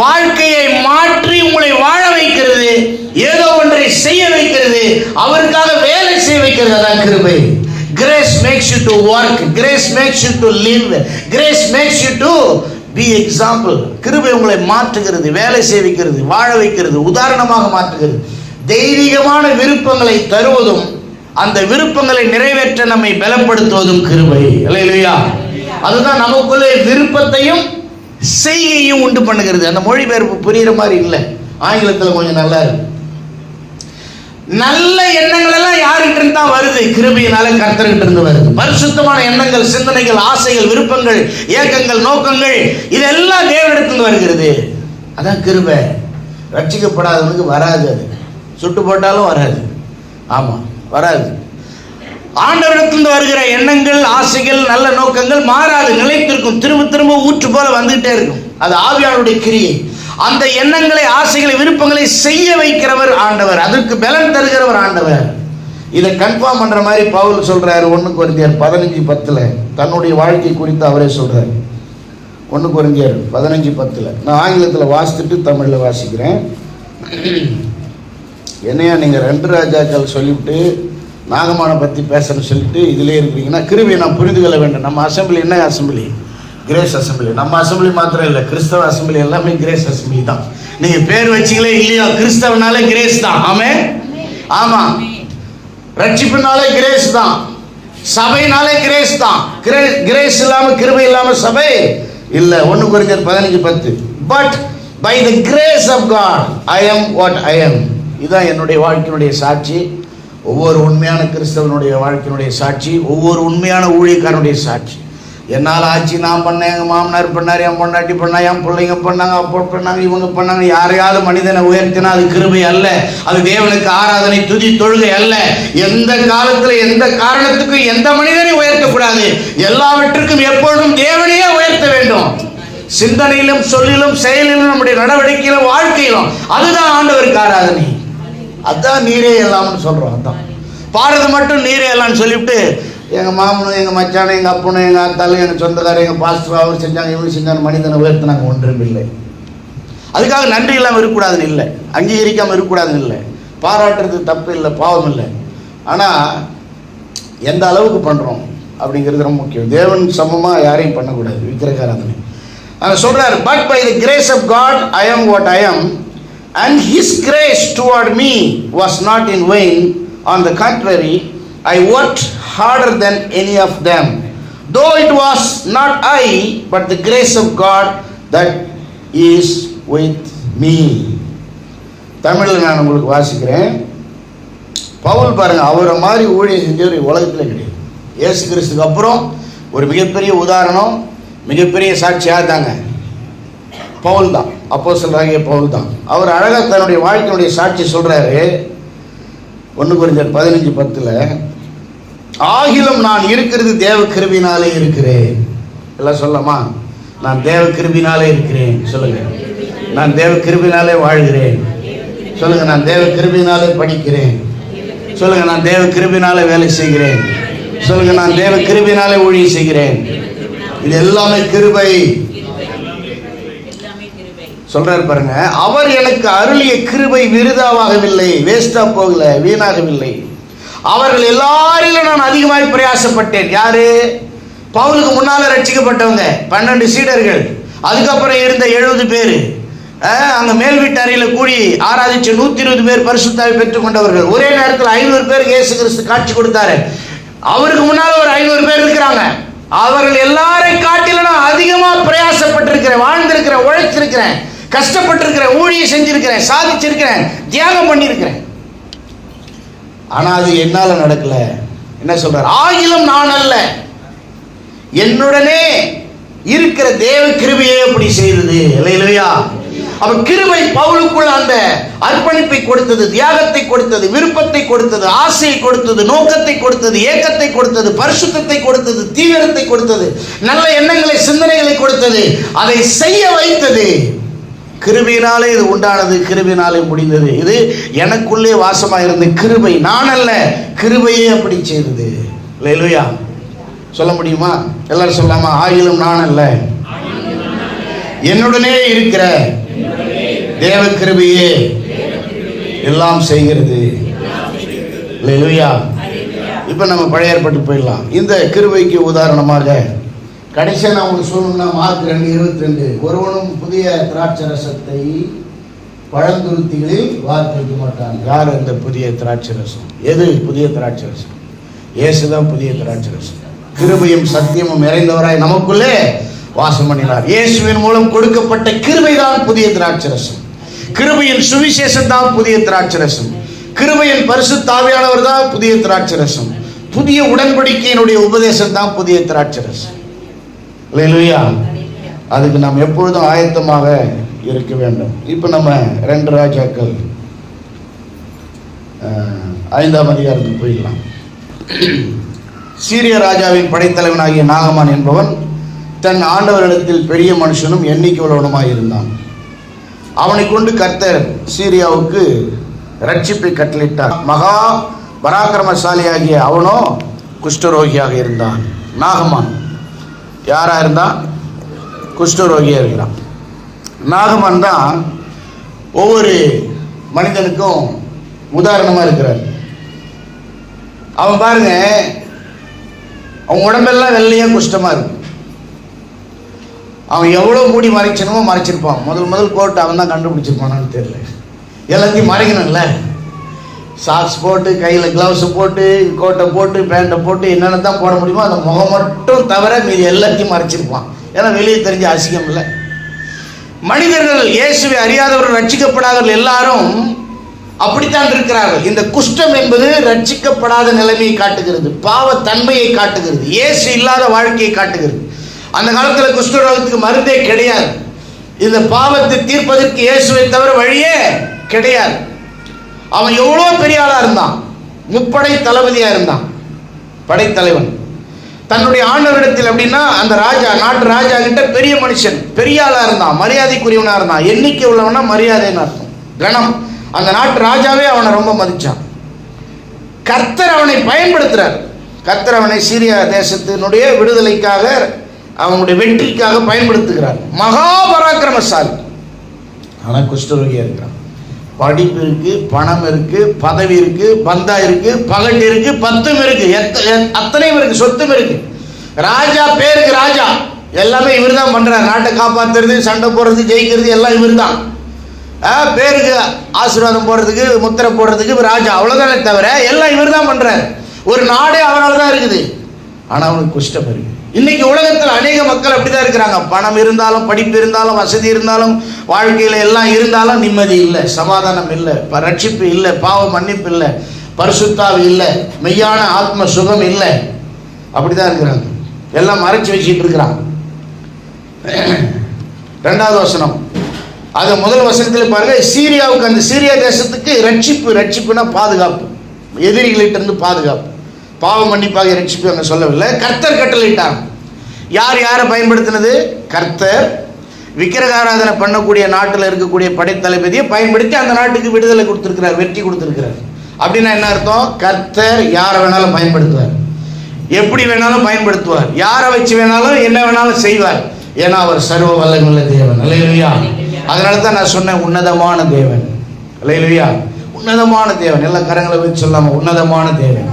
A: வாழ்க்கையை மாற்றி உங்களை வாழ வைக்கிறது, ஏதோ ஒன்றை செய்ய வைக்கிறது, அவருக்காக வேலை செய்ய வைக்கிறது. அதான் கிருபை. Grace makes you to work. Grace makes you to live. Grace makes you to be example. கிருபை உங்களை மாற்றுகிறது, வேலை செய்ய வைக்கிறது, வாழ வைக்கிறது, உதாரணமாக மாற்றுகிறது. தெய்வீகமான விருப்பங்களை தருவதும், அந்த விருப்பங்களை நிறைவேற்ற நம்மை பலப்படுத்துவதும் கிருபை. அல்லேலூயா. அதுதான் நமக்குள்ளே விருப்பத்தையும் செய்கையும் உண்டு பண்ணுகிறது. அந்த மொழிபெயர்ப்பு புரியுற மாதிரி இல்லை, ஆங்கிலத்தில் கொஞ்சம் நல்லா இருக்கு. நல்ல எண்ணங்கள் எல்லாம் யாருக்கிட்ட இருந்து தான் வருது? கிருபையினால கர்த்தர்கிட்ட இருந்து வருது. பரிசுத்தமான எண்ணங்கள், சிந்தனைகள், ஆசைகள், விருப்பங்கள், ஏக்கங்கள், நோக்கங்கள், இதெல்லாம் தேவனிடத்தில் வருகிறது. அதான் கிருபை. ரட்சிக்கப்படாதவனுக்கு வராது, அது சுட்டு போட்டாலும் வராது. ஆமா, வராது. ஆண்டவரிடத்திலிருந்து வருகிற எண்ணங்கள், ஆசைகள், நல்ல நோக்கங்கள் மாறாது, நிலைத்திருக்கும், திரும்ப திரும்ப ஊற்று போல வந்துகிட்டே இருக்கும். அது ஆவியானுடைய கிரியை. அந்த எண்ணங்களை, ஆசைகளை, விருப்பங்களை செய்ய வைக்கிறவர் ஆண்டவர், அதற்கு பலன் தருகிறவர் ஆண்டவர். இதை கன்ஃபார்ம் பண்ற மாதிரி பவுல் சொல்றாரு 1 கொரிந்தியர் 15:10 தன்னுடைய வாழ்க்கை குறித்து அவரே சொல்றாரு. 1 கொரிந்தியர் 15:10. நான் ஆங்கிலத்தில் வாசித்துட்டு தமிழில் வாசிக்கிறேன். என்னையா நீங்கள் 2 ராஜாக்கள் சொல்லிவிட்டு நாகமானை பற்றி பேசணும்னு சொல்லிட்டு இதிலே இருக்கிறீங்கன்னா, கிருபையை நான் புரிந்து கொள்ள வேண்டும். நம்ம அசம்பிளி என்ன அசம்பிளி? Grace assembly. நம்ம அசம்பிளி மாத்திரம் இல்லை, கிறிஸ்தவ அசம்பிளி எல்லாமே கிரேஸ் அசம்பிளி தான். நீங்கள் பேர் வச்சிங்களே இல்லையா, கிறிஸ்தவனாலே கிரேஸ் தான். ஆமென். ஆமாம், ரட்சிப்புனாலே கிரேஸ் தான், சபைனாலே கிரேஸ் தான். கிரேஸ் இல்லாமல் கிருபை இல்லாமல் சபை இல்லை. 1 கொரிந்தியர் 15:10. But by the grace of God I am what I am. இதுதான் என்னுடைய வாழ்க்கையினுடைய சாட்சி, ஒவ்வொரு உண்மையான கிறிஸ்தவனுடைய வாழ்க்கையினுடைய சாட்சி, ஒவ்வொரு உண்மையான ஊழியக்காரனுடைய சாட்சி. என்னால் ஆட்சி நான் பண்ணேன், எங்கள் மாமனார் பண்ணார், என் பொண்டாட்டி பண்ணா, என் பிள்ளைங்க பண்ணாங்க, அப்போ பண்ணாங்க, இவங்க பண்ணாங்க. யாரையாவது மனிதனை உயர்த்தினா அது கிருபை அல்ல, அது தேவனுக்கு ஆராதனை துதி தொழுகை அல்ல. எந்த காலத்தில் எந்த காரணத்துக்கும் எந்த மனிதனை உயர்த்தக்கூடாது. எல்லாவற்றுக்கும் எப்பொழுதும் தேவனையே உயர்த்த வேண்டும். சிந்தனையிலும் சொல்லிலும் செயலிலும் நம்முடைய நடவடிக்கையிலும் வாழ்க்கையிலும் அதுதான் ஆண்டவருக்கு ஆராதனை. அதுதான் நீரே எல்லாம்னு சொல்கிறோம். அதுதான் பாடுறது மட்டும் நீரே எல்லாம்னு சொல்லிவிட்டு எங்கள் மாமனும் எங்கள் மச்சானும் எங்கள் அப்பனும் எங்கள் அத்தாலும் எங்கள் சொந்தக்காரர் எங்கள் பாஸ்டர் அவர் செஞ்சாங்க இவங்க செஞ்சாங்க மனிதனை உயர்த்தினாங்க. ஒன்றும் இல்லை. அதுக்காக நன்றி இல்லாமல் இருக்கக்கூடாதுன்னு இல்லை, அங்கீகரிக்காமல் இருக்கக்கூடாதுன்னு இல்லை, பாராட்டுறது தப்பு இல்லை, பாவம் இல்லை. ஆனால் எந்த அளவுக்கு பண்ணுறோம் அப்படிங்கிறது ரொம்ப முக்கியம். தேவன் சமமாக யாரையும் பண்ணக்கூடாது, விக்கிரகாராதனை. ஆனால் சொல்கிறார், but by the grace of God I am what I am and his grace toward me was not in vain. On the contrary I worked harder than any of them, though it was not I, but the grace of God that is with me. தமிழில் நான் உங்களுக்கு வாசிக்கிறேன். பவுல் பாருங்க, அவரை மாதிரி ஊழியம் செஞ்சவர் உலகத்தில் கிடையாது. இயேசு கிறிஸ்துக்கு அப்புறம் ஒரு மிகப்பெரிய உதாரணம், மிகப்பெரிய சாட்சியாக தாங்க பவுல் தான், அப்போஸ்தலராகிய பவுல் தான். அவர் அழகாக தன்னுடைய வாழ்க்கையினுடைய சாட்சி சொல்றாரு. 1 கொரிந்தியர் 15:10. ஆகிலும் நான் இருக்கிறது தேவ கிருபையினாலே இருக்கிறேன். எல்லாம் சொல்லமா, நான் தேவ கிருபையினாலே இருக்கிறேன். சொல்லுங்க, நான் தேவ கிருபையினாலே வாழ்கிறேன். சொல்லுங்க, நான் தேவ கிருபையினாலே படிக்கிறேன். சொல்லுங்க, நான் தேவ கிருபையினாலே வேலை செய்கிறேன். சொல்லுங்க, நான் தேவ கிருபையினாலே ஊழியம் செய்கிறேன். இது எல்லாமே கிருபை. சொல்றாரு பாருங்க, அவர் எனக்கு அருளிய கிருபை விருதாவாகவில்லை, வேஸ்டா போகல, வீணாகவில்லை. அவர்கள் எல்லாரிலும் நான் அதிகமாய் பிரயாசப்பட்டேன். யாரு? பவுலுக்கு முன்னால ரட்சிக்கப்பட்டவங்க 12 சீடர்கள், அதுக்கப்புறம் இருந்த 70 பேர், அங்க மேல் வீட்டு அறையில கூடி ஆராதிச்ச 120 பேர் பரிசுத்தாவை பெற்றுக் கொண்டவர்கள். ஒரே நேரத்தில் 500 பேருக்கு இயேசு கிறிஸ்து காட்சி கொடுத்தாரு. அவருக்கு முன்னால ஒரு 500 பேர் இருக்கிறாங்க. அவர்கள் எல்லாரையும் காட்டிலும் நான் அதிகமா பிரயாசப்பட்டிருக்கிறேன், வாழ்ந்திருக்கிறேன், உழைச்சிருக்கிறேன், கஷ்டப்பட்டிருக்கிறேன், ஊழியம் செஞ்சிருக்கிறேன், சாதிச்சிருக்கிறேன், தியாகம் பண்ணியிருக்கிறேன். ஆனா அது என்னால நடக்கல. என்ன சொல்றார்? ஆகிலும் நான் அல்ல, என்னுடனே இருக்கிற தேவ கிருபையே அப்படி செய்தது. அல்லேலூயா. அப்ப கிருபை பவுலுக்குள்ள அந்த அர்ப்பணிப்பை கொடுத்தது, தியாகத்தை கொடுத்தது, விருப்பத்தை கொடுத்தது, ஆசையை கொடுத்தது, நோக்கத்தை கொடுத்தது, ஏக்கத்தை கொடுத்தது, பரிசுத்தத்தை கொடுத்தது, தீவிரத்தை கொடுத்தது, நல்ல எண்ணங்களை சிந்தனைகளை கொடுத்தது, அதை செய்ய வைத்தது. கிருபையினாலே இது உண்டானது, கிருபையினாலே முடிந்தது. இது எனக்குள்ளே வாசமாக இருந்த கிருபை, நான் அல்ல, கிருபையே அப்படி செய்தது. அல்லேலூயா. சொல்ல முடியுமா? எல்லாரும் சொல்லலாமா? ஆகிலும் நான் அல்ல, என்னுடனே இருக்கிற தேவ கிருபையே எல்லாம் செய்கிறது. அல்லேலூயா. இப்ப நம்ம பழைய ஏற்பாட்டுக்கு போயிடலாம். இந்த கிருபைக்கு உதாரணமாக கடைசியாக நான் உங்களுக்கு சொல்லணும்னா மார்க் 2:22, ஒருவனும் புதிய திராட்சரசத்தை பழந்துருத்திகளில் வார்த்தைக்க மாட்டான். யார் அந்த புதிய திராட்சரசம்? எது புதிய திராட்சரசம்? இயேசுதான் புதிய திராட்சரசம். கிருபையும் சத்தியமும் நிறைந்தவராய் நமக்குள்ளே வாசம் பண்ணினார். இயேசுவின் மூலம் கொடுக்கப்பட்ட கிருபை தான் புதிய திராட்சரசம். கிருபையின் சுவிசேஷம் தான் புதிய திராட்சரசம். கிருபையின் பரிசுத்த ஆவியானவர் தான் புதிய திராட்சரசம். புதிய உடன்படிக்கையினுடைய உபதேசம் தான் புதிய திராட்சரசம். அல்லேலூயா. அதுக்கு நாம் எப்பொழுதும் ஆயத்தமாக இருக்க வேண்டும். இப்போ நம்ம 2 ராஜாக்கள் 5ஆம் அதிகாரத்துக்கு போயிடலாம். சீரிய ராஜாவின் படைத்தலைவனாகிய நாகமான் என்பவன் தன் ஆண்டவரிடத்தில் பெரிய மனுஷனும் எண்ணிக்கை உள்ளவனுமாய் இருந்தான். அவனை கொண்டு கர்த்தர் சீரியாவுக்கு ரட்சிப்பை கட்டளிட்டார். மகா பராக்கிரமசாலியாகிய அவனோ குஷ்டரோகியாக இருந்தான். நாகமான் யாரா இருந்தான்? குஷ்டரோகியாக இருக்கிறான். நாகமான் தான் ஒவ்வொரு மனிதனுக்கும் உதாரணமாக இருக்கிறார். அவன் பாருங்க, அவன் உடம்பெல்லாம் வெள்ளையாக குஷ்டமாக இருக்கு. அவன் எவ்வளோ மூடி மறைச்சணுமோ மறைச்சிருப்பான். முதல் கோட்டை அவன் தான் கண்டுபிடிச்சிருப்பானான்னு தெரியல. எல்லாத்தையும் மறைக்கணும்ல. சாக்ஸ் போட்டு, கையில் க்ளவுஸ் போட்டு, கோட்டை போட்டு, பேண்ட்டை போட்டு, என்னென்ன தான் போட முடியுமோ அந்த முகம் மட்டும் தவிர மீதி எல்லாத்தையும் மறைச்சிருப்பான். ஏன்னா வெளியே தெரிஞ்ச அசிங்கம் இல்லை. மனிதர்கள், இயேசுவை அறியாதவர்கள், ரட்சிக்கப்படாதவர்கள் எல்லாரும் அப்படித்தான் இருக்கிறார்கள். இந்த குஷ்டம் என்பது ரட்சிக்கப்படாத நிலைமையை காட்டுகிறது, பாவத்தன்மையை காட்டுகிறது, இயேசு இல்லாத வாழ்க்கையை காட்டுகிறது. அந்த காலத்தில் குஷ்டரோகத்துக்கு மருந்தே கிடையாது. இந்த பாவத்தை தீர்ப்பதற்கு இயேசுவை தவிர வழியே கிடையாது. அவன் எவ்வளோ பெரிய ஆளாக இருந்தான், முப்படை தளபதியாக இருந்தான், படைத்தலைவன். தன்னுடைய ஆண்டவரிடத்தில் அப்படின்னா அந்த ராஜா, நாட்டு ராஜா கிட்ட பெரிய மனுஷன், பெரிய ஆளாக இருந்தான், மரியாதைக்குரியவனாக இருந்தான். எண்ணிக்கை உள்ளவனா மரியாதைன்னு அர்த்தம், கணம். அந்த நாட்டு ராஜாவே அவனை ரொம்ப மதிச்சான். கர்த்தர் அவனை பயன்படுத்துறார். கர்த்தர் அவனை சீரியா தேசத்தினுடைய விடுதலைக்காக, அவனுடைய வெற்றிக்காக பயன்படுத்துகிறார். மகா பராக்கிரமசாலி. ஆனால் குஷ்டரோகியா இருக்கிறான். படிப்பு இருக்கு, பணம் இருக்கு, பதவி இருக்கு, பந்தா இருக்கு, பகட்டு இருக்கு, பத்தும் இருக்கு, அத்தனையும் இருக்கு, சொத்தும் இருக்கு. ராஜா பேருக்கு ராஜா, எல்லாமே இவர் தான் பண்றார். நாட்டை காப்பாத்துறது, சண்டை போடுறது, ஜெயிக்கிறது எல்லாம் இவர் தான். பேருக்கு ஆசீர்வாதம் போடுறதுக்கு, முத்திரை போடுறதுக்கு ராஜா, அவ்வளவுதானே தவிர எல்லாம் இவர் தான் பண்றாரு. ஒரு நாடே அவரால் தான் இருக்குது. ஆனா அவனுக்கு குஷ்டம் இருக்கு. இன்னைக்கு உலகத்தில் அநேக மக்கள் அப்படிதான் இருக்கிறாங்க. பணம் இருந்தாலும், படிப்பு இருந்தாலும், வசதி இருந்தாலும், வாழ்க்கையில எல்லாம் இருந்தாலும் நிம்மதி இல்லை, சமாதானம் இல்லை, ரட்சிப்பு இல்லை, பாவ மன்னிப்பு இல்லை, பரிசுத்தாவி இல்லை, மெய்யான ஆத்ம சுகம் இல்லை. அப்படிதான் இருக்கிறாங்க. எல்லாம் மறைச்சு வச்சுட்டு இருக்கிறாங்க. 2வது வசனம், அது முதல் வசனத்தில் பாருங்க. சீரியாவுக்கு, அந்த சீரியா தேசத்துக்கு ரட்சிப்புனா பாதுகாப்பு, எதிரிகளிட்ட இருந்து பாதுகாப்பு, பாவ மன்னிப்பாக ரட்சிப்பு அங்கே சொல்லவில்லை. கர்த்தர் கட்டளையிட்டார். யார் யாரை பயன்படுத்தினது? கர்த்தர் விக்கிரகாராதனை பண்ணக்கூடிய நாட்டில் இருக்கக்கூடிய படைத்தளபதியை பயன்படுத்தி அந்த நாட்டுக்கு விடுதலை கொடுத்திருக்கிறார், வெற்றி கொடுத்திருக்கிறார். அப்படின்னா என்ன அர்த்தம்? கர்த்தர் யாரை வேணாலும் பயன்படுத்துவார், எப்படி வேணாலும் பயன்படுத்துவார், யாரை வச்சு வேணாலும் என்ன வேணாலும் செய்வார். ஏன்னா அவர் சர்வ வல்லமையுள்ள தேவன். அல்லேலூயா. அதனால தான் நான் சொன்னேன், உன்னதமான தேவன். அல்லேலூயா. உன்னதமான தேவன். எல்லா கரங்களை வச்சு சொல்லாம உன்னதமான தேவன்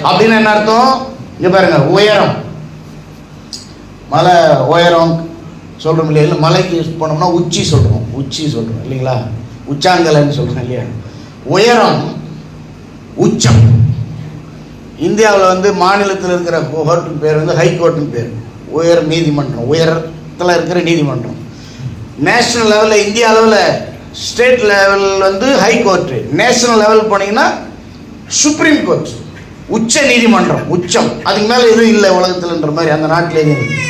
A: அப்படின்னு என்ன அர்த்தம்? இங்க பாருங்க, உயரம், மலை உயரம் சொல்றோம் இல்லையா? மலைக்கு போனோம்னா உச்சி சொல்றோம், இல்லைங்களா? உச்சாங்கலைன்னு சொல்றோம் இல்லையா? உயரம், உச்சம். இந்தியாவில் வந்து மாநிலத்தில் இருக்கிற கோர்ட்டுக்கு பேர் வந்து ஹைகோர்ட்டுன்னு பேர். உயர் நீதிமன்றம், உயரத்தில் இருக்கிற நீதிமன்றம். நேஷனல் லெவலில், இந்தியா அளவில், ஸ்டேட் லெவல் வந்து ஹைகோர்ட்டு. நேஷனல் லெவல் போனீங்கன்னா சுப்ரீம் கோர்ட், உச்ச நீதிமன்றம், உச்சம். அதுக்கு மேலே எதுவும் இல்லை உலகத்தில்ன்ற மாதிரி அந்த நாட்டில் எதுவும் இல்லை.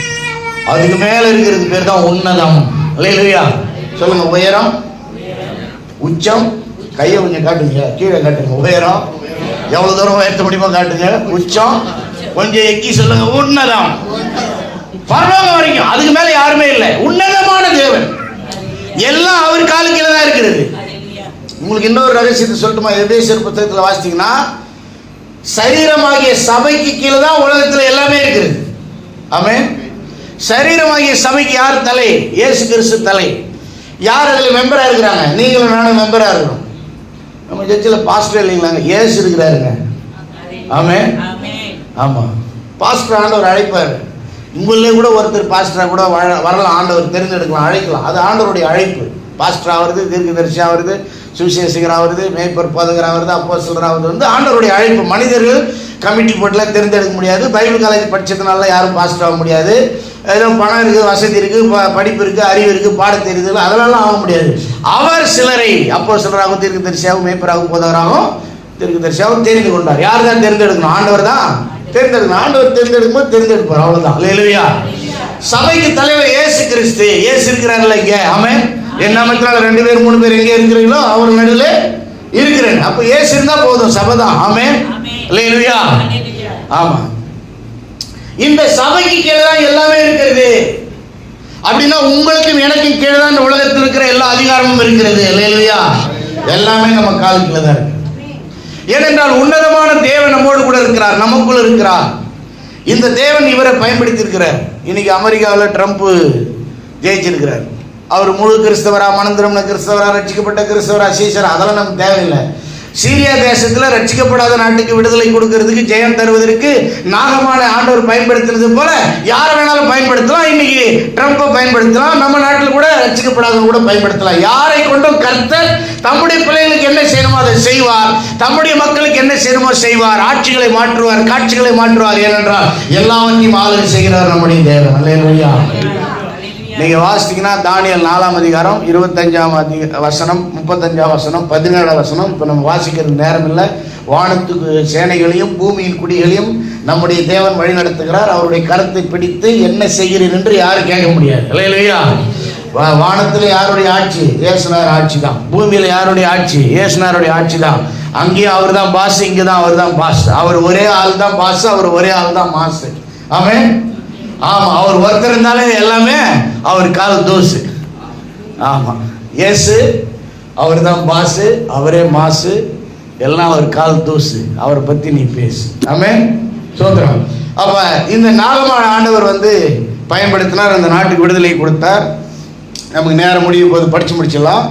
A: அதுக்கு மேலே இருக்கிறது பேர் தான் உன்னதம். அல்லேலூயா. சொல்லுங்க, உயரம், உச்சம். கையை கொஞ்சம் காட்டுங்க, கீழே காட்டுங்க. உயரம் எவ்வளவு தூரம் உயர்த்த முடியுமோ காட்டுங்க. உச்சம் கொஞ்சம் எக்கி சொல்லுங்க, உன்னதம். பரலோகம் வரைக்கும், அதுக்கு மேல யாருமே இல்லை. உன்னதமான தேவன். எல்லாம் அவர் காலு கீழே தான் இருக்கிறது. உங்களுக்கு இன்னொரு ரகசியத்தை சொல்லட்டுமா? எபேசியர் புத்தகத்தில் வாசித்தீங்கன்னா, சரீரமாகிய சபைக்கு கீழே தான் உலகத்தில் எல்லாமே இருக்கிறது. ஆமென். சரீரமாகிய சபைக்கு யார் தலை? இயேசு கிறிஸ்து தலை. யார் அதில் மெம்பரா இருக்கிறாங்க? நீங்களும் நானும் மெம்பரா இருக்கிறோம். நம்ம சர்ச்சில் பாஸ்டர் இல்லைங்களாங்க, இயேசு இருக்கிறாருங்க. ஆமென். ஆமா, பாஸ்டர் ஆண்டவர் அழைப்பார். உங்களே கூட ஒருத்தர் பாஸ்டராக கூட வரலாம், ஆண்டவர் தெரிந்தெடுக்கலாம், அழைக்கலாம். அது ஆண்டவருடைய அழைப்பு. பாஸ்டர் ஆகிறது, தீர்க்கதரிசி ஆகிறது, சுவிசேஷகர் ஆகிறது, மேய்ப்பர் போதகர் ஆகிறது, அப்போஸ்தலர் ஆகிறது வந்து ஆண்டவருடைய அழைப்பு. மனிதர்கள் கமிட்டி போட்டுலாம் தேர்ந்தெடுக்க முடியாது. பைபிள் காலேஜ் படித்ததுனால யாரும் பாஸ்டர் ஆக முடியாது. ஏதோ பணம் இருக்குது, வசதி இருக்குது, படிப்பு இருக்குது, அறிவு இருக்குது, பாட தெரியுது, அதெல்லாம் ஆக முடியாது. அவர் சிலரை அப்போஸ்தலராகவும், தீர்க்கதரிசியாகவும், மேய்ப்பராகவும், போதகராகவும், தீர்க்கதரிசியாகவும் தெரிந்து கொண்டார். யார் தான் தேர்ந்தெடுக்கணும்? ஆண்டவர் தான் தேர்ந்தெடுக்கணும். ஆண்டவர் தேர்ந்தெடுக்கும் போது தேர்ந்தெடுப்பார், அவ்வளவுதான். அல்லேலூயா. சபைக்கு தலைவர் இயேசு கிறிஸ்து. இயேசு இருக்கிறார்ல இங்க. ஆமென். என் நாமத்தினால 2 பேர் 3 பேர் எங்கே இருக்கிறீங்களோ அவர் நடுவில் இருக்கிறேன். அப்ப இயேசு இருந்தா போதும், சபைதான். ஆமென். அல்லேலூயா. ஆமா, இந்த சபைக்கு கீழே தான் எல்லாமே இருக்கிறது. அப்படின்னா உங்களுக்கும் எனக்கும் கீழே தான் இந்த உலகத்தில் இருக்கிற எல்லா அதிகாரமும் இருக்கிறது. அல்லேலூயா. எல்லாமே நம்ம காலுக்குள்ள தான் இருக்கு. ஏனென்றால் உன்னதமான தேவன் நம்மோடு கூட இருக்கிறார், நமக்குள்ள இருக்கிறார். இந்த தேவன் இவரை பயன்படுத்தி இருக்கிறார். இன்னைக்கு அமெரிக்காவில் ட்ரம்ப் ஜெயிச்சிருக்கிறார். அவர் முழு கிறிஸ்தவரா, மனந்திரம்ன கிறிஸ்தவரா, ரட்சிக்கப்பட்ட கிறிஸ்தவரா, சீசரா, அதெல்லாம் நமக்கு தேவையில்லை. சீரியா தேசத்தில் ரட்சிக்கப்படாத நாட்டுக்கு விடுதலை கொடுக்கறதுக்கு, ஜெயம் தருவதற்கு நாகமான ஆண்டவர் பயன்படுத்தினது போல யாரை வேணாலும் பயன்படுத்தலாம். இன்னைக்கு ட்ரம்பை பயன்படுத்தலாம், நம்ம நாட்டில் கூட ரட்சிக்கப்படாதவங்க கூட பயன்படுத்தலாம். யாரை கொண்டும் கர்த்தர் தம்முடைய பிள்ளைகளுக்கு என்ன செய்யணுமோ அதை செய்வார், தம்முடைய மக்களுக்கு என்ன செய்யணுமோ செய்வார். ஆட்சிகளை மாற்றுவார், காட்சிகளை மாற்றுவார். ஏனென்றால் எல்லாவற்றையும் ஆளுகை செய்கிறார் நம்முடைய தேவன். அல்லேலூயா. நீங்க வாசித்தீங்கன்னா தானியேல் 4ஆம் அதிகாரம் 25ஆம் வசனம், 35ஆம் வசனம், 17ஆம் வசனம். இப்போ நம்ம வாசிக்கிறது நேரம் இல்லை. வானத்துக்கு சேனைகளையும் பூமியின் குடிகளையும் நம்முடைய தேவன் வழி நடத்துகிறார். அவருடைய கரத்தை பிடித்து என்ன செய்கிறீர் என்று யாரும் கேட்க முடியாது. இல்லையா? வானத்தில் யாருடைய ஆட்சி? இயேசுநாதர் ஆட்சி தான். பூமியில் யாருடைய ஆட்சி? இயேசுநாதருடைய ஆட்சி தான். அங்கேயும் அவர் தான் பாஸ், இங்கே தான் அவர் தான் பாஸ். அவர் ஒரே ஆள் தான் பாஸ், அவர் ஒரே ஆள் தான் மாசு. ஆமென். ஆமா, அவர் ஒருத்தர் இருந்தாலே எல்லாமே அவர் கால் தூசு. ஆமா, இயேசு அவர் தான் பாசு, அவரே மாசு, எல்லாம் அவர் கால் தூசு. அவரை பத்தி நீ பேசு. ஆமென், சோதரம். அப்ப இந்த நாகமான ஆண்டவர் பயன்படுத்தினார், அந்த நாட்டுக்கு விடுதலை கொடுத்தார். நமக்கு நேரம் முடியும் போது படிச்சு முடிச்சிடலாம்.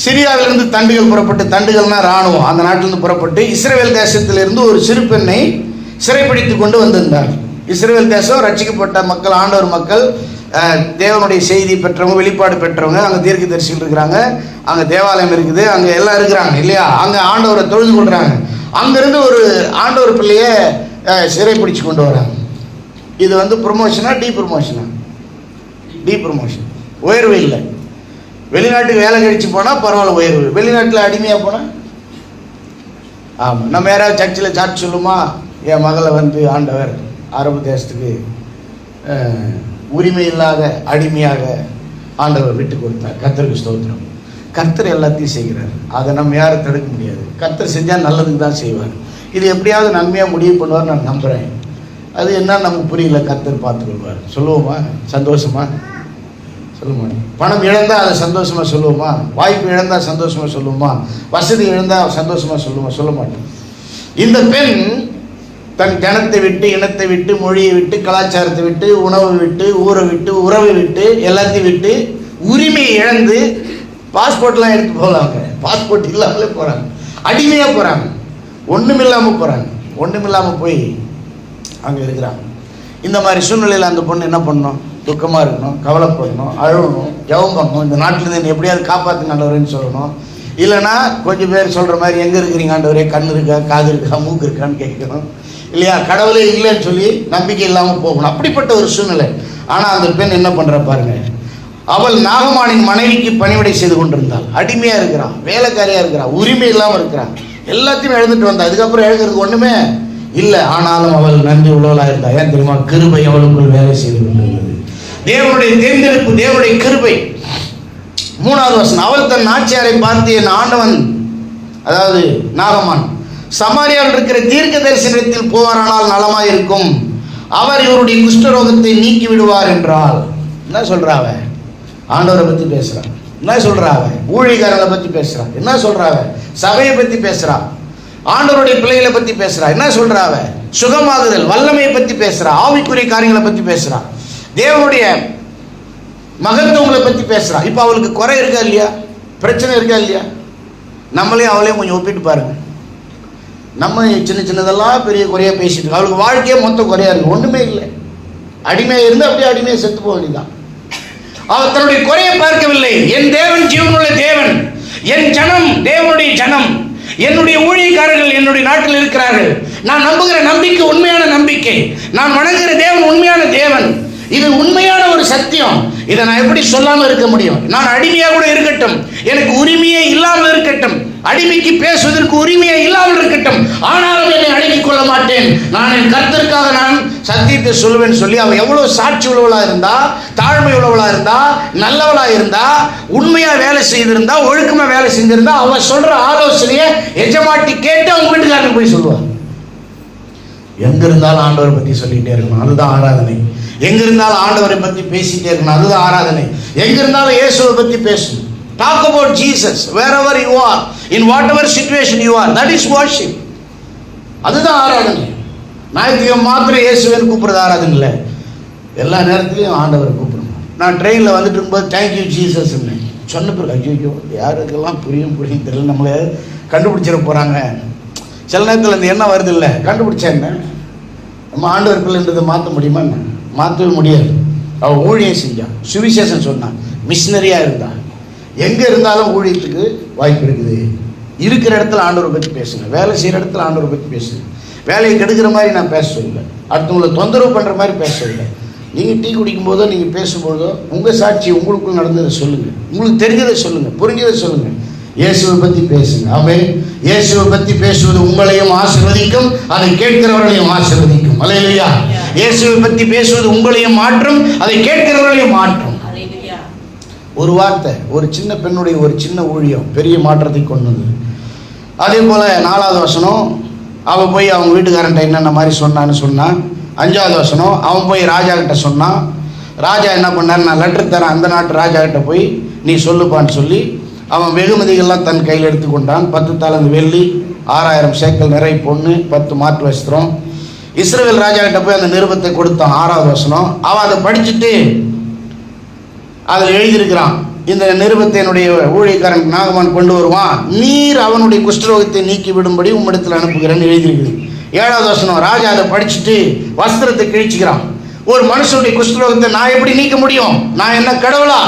A: சிரியாவிலிருந்து தண்டுகள் புறப்பட்டு, தண்டுகள்னா இராணுவம், அந்த நாட்டிலிருந்து புறப்பட்டு இஸ்ரவேல் தேசத்திலிருந்து ஒரு சிறு பெண்ணை சிறைப்பிடித்து கொண்டு வந்திருந்தார். இஸ்ரவேல் தேசம் ரட்சிக்கப்பட்ட மக்கள், ஆண்டவர் மக்கள், தேவனுடைய செய்தி பெற்றவங்க, வெளிப்பாடு பெற்றவங்க. அங்கே தீர்க்கதரிசிகள் இருக்கிறாங்க, அங்கே தேவாலயம் இருக்குது, அங்கே எல்லாம் இருக்கிறாங்க இல்லையா? அங்கே ஆண்டவரை தொழுது கொள்றாங்க. அங்கிருந்து ஒரு ஆண்டவர் பிள்ளையை சிறைப்பிடிச்சு கொண்டு வராங்க. இது ப்ரொமோஷனா டி ப்ரொமோஷனா? Depromotion. உயர்வு இல்லை. வெளிநாட்டுக்கு வேலை கழிச்சு போனால் பரவாயில்ல உயர்வு. வெளிநாட்டில் அடிமையாக போனால் ஆமாம். நம்ம யாராவது சர்ச்சில் சாட்சி சொல்லுமா, என் மகளை ஆண்டவர் அரபு தேசத்துக்கு உரிமை இல்லாத அடிமையாக ஆண்டவர் விட்டு கொடுத்தார். கர்த்தருக்கு ஸ்தோத்திரம். கர்த்தர் எல்லாத்தையும் செய்கிறார். அதை நம்ம யாரும் தடுக்க முடியாது. கர்த்தர் செஞ்சால் நல்லதுக்கு தான் செய்வார். இது எப்படியாவது நன்மையாக முடிவு பண்ணுவார் நான் நம்புகிறேன். அது என்ன நமக்கு புரியல, கர்த்தர் பார்த்துக்கொள்வார். சொல்லுவோமா? சந்தோஷமா சொல்லுமா? பணம் இழந்தால் அதை சந்தோஷமாக சொல்லுவோமா? வாய்ப்பு இழந்தால் சந்தோஷமாக சொல்லுவோமா? வசதி இழந்தால் சந்தோஷமாக சொல்லுவோமா? சொல்ல மாட்டோம். இந்த பெண் தன் ஜனத்தை விட்டு, இனத்தை விட்டு, மொழியை விட்டு, கலாச்சாரத்தை விட்டு, உணவை விட்டு, ஊரை விட்டு, உறவை விட்டு, எல்லாத்தையும் விட்டு, உரிமையை இழந்து, பாஸ்போர்ட்லாம் எடுத்து போகலாங்க, பாஸ்போர்ட் இல்லாமலே போகிறாங்க, அடிமையாக போகிறாங்க, ஒன்றுமில்லாமல் போகிறாங்க. ஒன்றுமில்லாமல் போய் அங்கே இருக்கிறாங்க. இந்த மாதிரி சூழ்நிலையில் அந்த பொண்ணு என்ன பண்ணணும்? துக்கமாக இருக்கணும், கவலைப்படணும், அழுகணும், ஜெபம் பண்ணணும். இந்த நாட்டிலேருந்து எப்படியாவது காப்பாற்றுங்க ஆண்டவரேன்னு சொல்லணும். இல்லைன்னா கொஞ்சம் பேர் சொல்கிற மாதிரி எங்கே இருக்கிறீங்க ஆண்டவரே, கண் இருக்கா, காது இருக்கா, மூக்கு இருக்கான்னு கேட்கணும் இல்லையா? கடவுளே இல்லைன்னு சொல்லி நம்பிக்கை இல்லாமல் போகணும். அப்படிப்பட்ட ஒரு சூழ்நிலை. ஆனால் அந்த பெண் என்ன பண்ணுற பாருங்க, அவள் நாகமானின் மனைவிக்கு பணிவிடை செய்து கொண்டிருந்தாள். அடிமையாக இருக்கிறான், வேலைக்காரியாக இருக்கிறான், உரிமை இல்லாமல் இருக்கிறான், எல்லாத்தையும் எழுந்துட்டு வந்தா. அதுக்கப்புறம் எழுதுறதுக்கு ஒன்றுமே இல்லை. ஆனாலும் அவள் நன்றி உள்ளவளாக இருந்தா. ஏன் தெரியுமா? கிருபை அவளுக்குள் வேலை செய்து கொண்டிருந்தது. தேவனுடைய தேர்ந்தெடுப்பு, தேவனுடைய கிருபை. 3வது வசனம், அவள் தன் நாச்சியாரை பார்த்து, என் ஆண்டவன், அதாவது நாகமான், சமாரியாவில் இருக்கிற தீர்க்க தரிசனத்தில் போவாரானால் நலமாயிருக்கும், அவர் இவருடைய குஷ்டரோகத்தை நீக்கி விடுவார் என்றால். என்ன சொல்றாவ? ஆண்டவரை பற்றி பேசுறான். என்ன சொல்றாவ? ஊழியக்காரங்களை பற்றி பேசுறான். என்ன சொல்றாவ? சபையை பற்றி பேசுறா. ஆண்டவருடைய பிள்ளைகளை பற்றி பேசுறா. என்ன சொல்றாவ? சுகமாகுதல், வல்லமையை பற்றி பேசுறா. ஆவிக்குரிய காரியங்களை பற்றி பேசுறா. தேவனுடைய மகத்துவங்களை பற்றி பேசுறா. இப்போ அவளுக்கு குறை இருக்கா இல்லையா? பிரச்சனை இருக்கா இல்லையா? நம்மளையும் அவளையும் கொஞ்சம் ஒப்பிட்டு பாருங்க. நம்ம சின்ன சின்னதெல்லாம் பெரிய குறையா பேசிட்டு இருக்கோம். அவளுக்கு வாழ்க்கையே மொத்தம் குறையா இருக்கு, ஒன்றுமே இல்லை. அடிமையாக இருந்து அப்படியே அடிமையை செத்து போக வேண்டியதான். அவர் தன்னுடைய குறையை பார்க்கவில்லை. என் தேவன் ஜீவனுள்ள தேவன், என் ஜனம் தேவனுடைய ஜனம், என்னுடைய ஊழியக்காரர்கள் என்னுடைய நாட்டில் இருக்கிறார்கள். நான் நம்புகிற நம்பிக்கை உண்மையான நம்பிக்கை, நான் வணங்குகிற தேவன் உண்மையான தேவன். இது உண்மையான ஒரு சத்தியம். இதை நான் எப்படி சொல்லாமல் இருக்க முடியும்? நான் அடிமையாக கூட இருக்கட்டும், எனக்கு உரிமையே இல்லாமல் இருக்கட்டும், அடிமைக்கு பேசுவதற்கு உரிமையே இல்லாமல் இருக்கட்டும், ஆனாலும் என்னை அடக்கிக் கொள்ள மாட்டேன். நான் என் கர்த்தருக்காக நான் சத்தியத்தை சொல்லுவேன்னு சொல்லி அவள் எவ்வளவு சாட்சி உள்ளவளா இருந்தா, தாழ்மை உள்ளவளா இருந்தா, நல்லவளா இருந்தா, உண்மையா வேலை செய்திருந்தா, ஒழுக்கமா வேலை செஞ்சிருந்தா, அவள் சொல்ற ஆலோசனையை எஜமாட்டி கேட்டு அவங்க வீட்டுக்காரனுக்கு போய் சொல்லுவாள். எங்க இருந்தாலும் ஆண்டவரை பற்றி சொல்லிட்டே இருக்கணும், அதுதான் ஆராதனை. எங்க இருந்தாலும் ஆண்டவரை பற்றி பேசிட்டே இருக்கணும், அதுதான் ஆராதனை. எங்க இருந்தாலும் இயேசுவை பற்றி பேசணும். Talk about Jesus wherever you are, in whatever situation you are. That is worship. அதுதான் ஆராதனை. ஞாயிற்றுக்கிழமை மாத்திரம் இயேசுவை கூப்பிடுறது ஆராதனை இல்லை, எல்லா நேரத்திலையும் ஆண்டவரை கூப்பிடணும். நான் ட்ரெயினில் வந்துட்டு இருக்கும்போது தேங்க்யூ ஜீசஸ்ன்னு சொன்ன பிறகு ஐயோ யாருக்கெல்லாம் புரியும் தெரியல, நம்மளை கண்டுபிடிச்சிட போகிறாங்க. சில நேரத்தில் இந்த எண்ணம் வருது இல்லை, கண்டுபிடிச்சா என்ன, நம்ம ஆண்டவர் பிள்ளைன்றதை மாற்ற முடியுமா? என்ன மாற்றவே முடியாது. அவள் ஊழியம் செஞ்சான், சுவிசேஷம் சொன்னான், மிஷினரியாக இருந்தான். எங்கே இருந்தாலும் ஊழியத்துக்கு வாய்ப்பு இருக்குது. இருக்கிற இடத்துல ஆண்டவரை பற்றி பேசுங்க, வேலை செய்கிற இடத்துல ஆண்டவரை பற்றி பேசுங்க. வேலையை கெடுக்கிற மாதிரி நான் பேச சொல்லலை, அடுத்தவங்களை தொந்தரவு பண்ணுற மாதிரி பேச சொல்லலை. நீங்கள் டீ குடிக்கும் போதோ நீங்கள் பேசும்போதோ உங்கள் சாட்சி உங்களுக்குள் நடந்ததை சொல்லுங்கள், உங்களுக்கு தெரிஞ்சதை சொல்லுங்கள், புரிஞ்சதை சொல்லுங்கள். இயேசுவை பற்றி பேசுங்க. ஆமென். இயேசுவை பற்றி பேசுவது உங்களையும் ஆசீர்வதிக்கும், அதை கேட்கிறவர்களையும் ஆசீர்வதிக்கும். அல்லேலூயா. இயேசுவை பற்றி பேசுவது உங்களையும் மாற்றும், அதை கேட்கிறவர்களையும் மாற்றும். ஒரு வார்த்தை, ஒரு சின்ன பெண்ணுடைய ஒரு சின்ன ஊழியம் பெரிய மாற்றத்தை கொண்டு வந்தது. அதே போல் 4வது வசனம், அவள் போய் அவங்க வீட்டுக்காரன்ட்ட என்னென்ன மாதிரி சொன்னான்னு சொன்னான். 5வது வசனம், அவன் போய் ராஜா கிட்ட சொன்னான். ராஜா என்ன பண்ணார், நான் லெட்டர் தரேன் அந்த நாட்டு ராஜா கிட்ட போய் நீ சொல்லுப்பான்னு சொல்லி அவன் வெகுமதிகள்லாம் தன் கையில் எடுத்துக்கொண்டான். 10 தாலந்து வெள்ளி, 6000 சேக்கல் நிறை பொண்ணு, 10 மாற்று வஸ்திரம். இஸ்ரவேல் ராஜா கிட்ட போய் அந்த நிருபத்தை கொடுத்தான். 6வது வசனம், அவன் அதை படிச்சுட்டு அதில் எழுதியிருக்கிறான், இந்த நிருபத்தை என்னுடைய ஊழியக்காரன் நாகமான் கொண்டு வருவான், நீர் அவனுடைய குஷ்டரோகத்தை நீக்கி விடும்படி உம்மிடத்தில் அனுப்புகிறேன்னு எழுதியிருக்குது. 7வது வசனம், ராஜா அதை படிச்சுட்டு வஸ்திரத்தை கிழிச்சுக்கிறான். ஒரு மனுஷனுடைய குஷ்டரோகத்தை நான் எப்படி நீக்க முடியும்? நான் என்ன கடவுளா?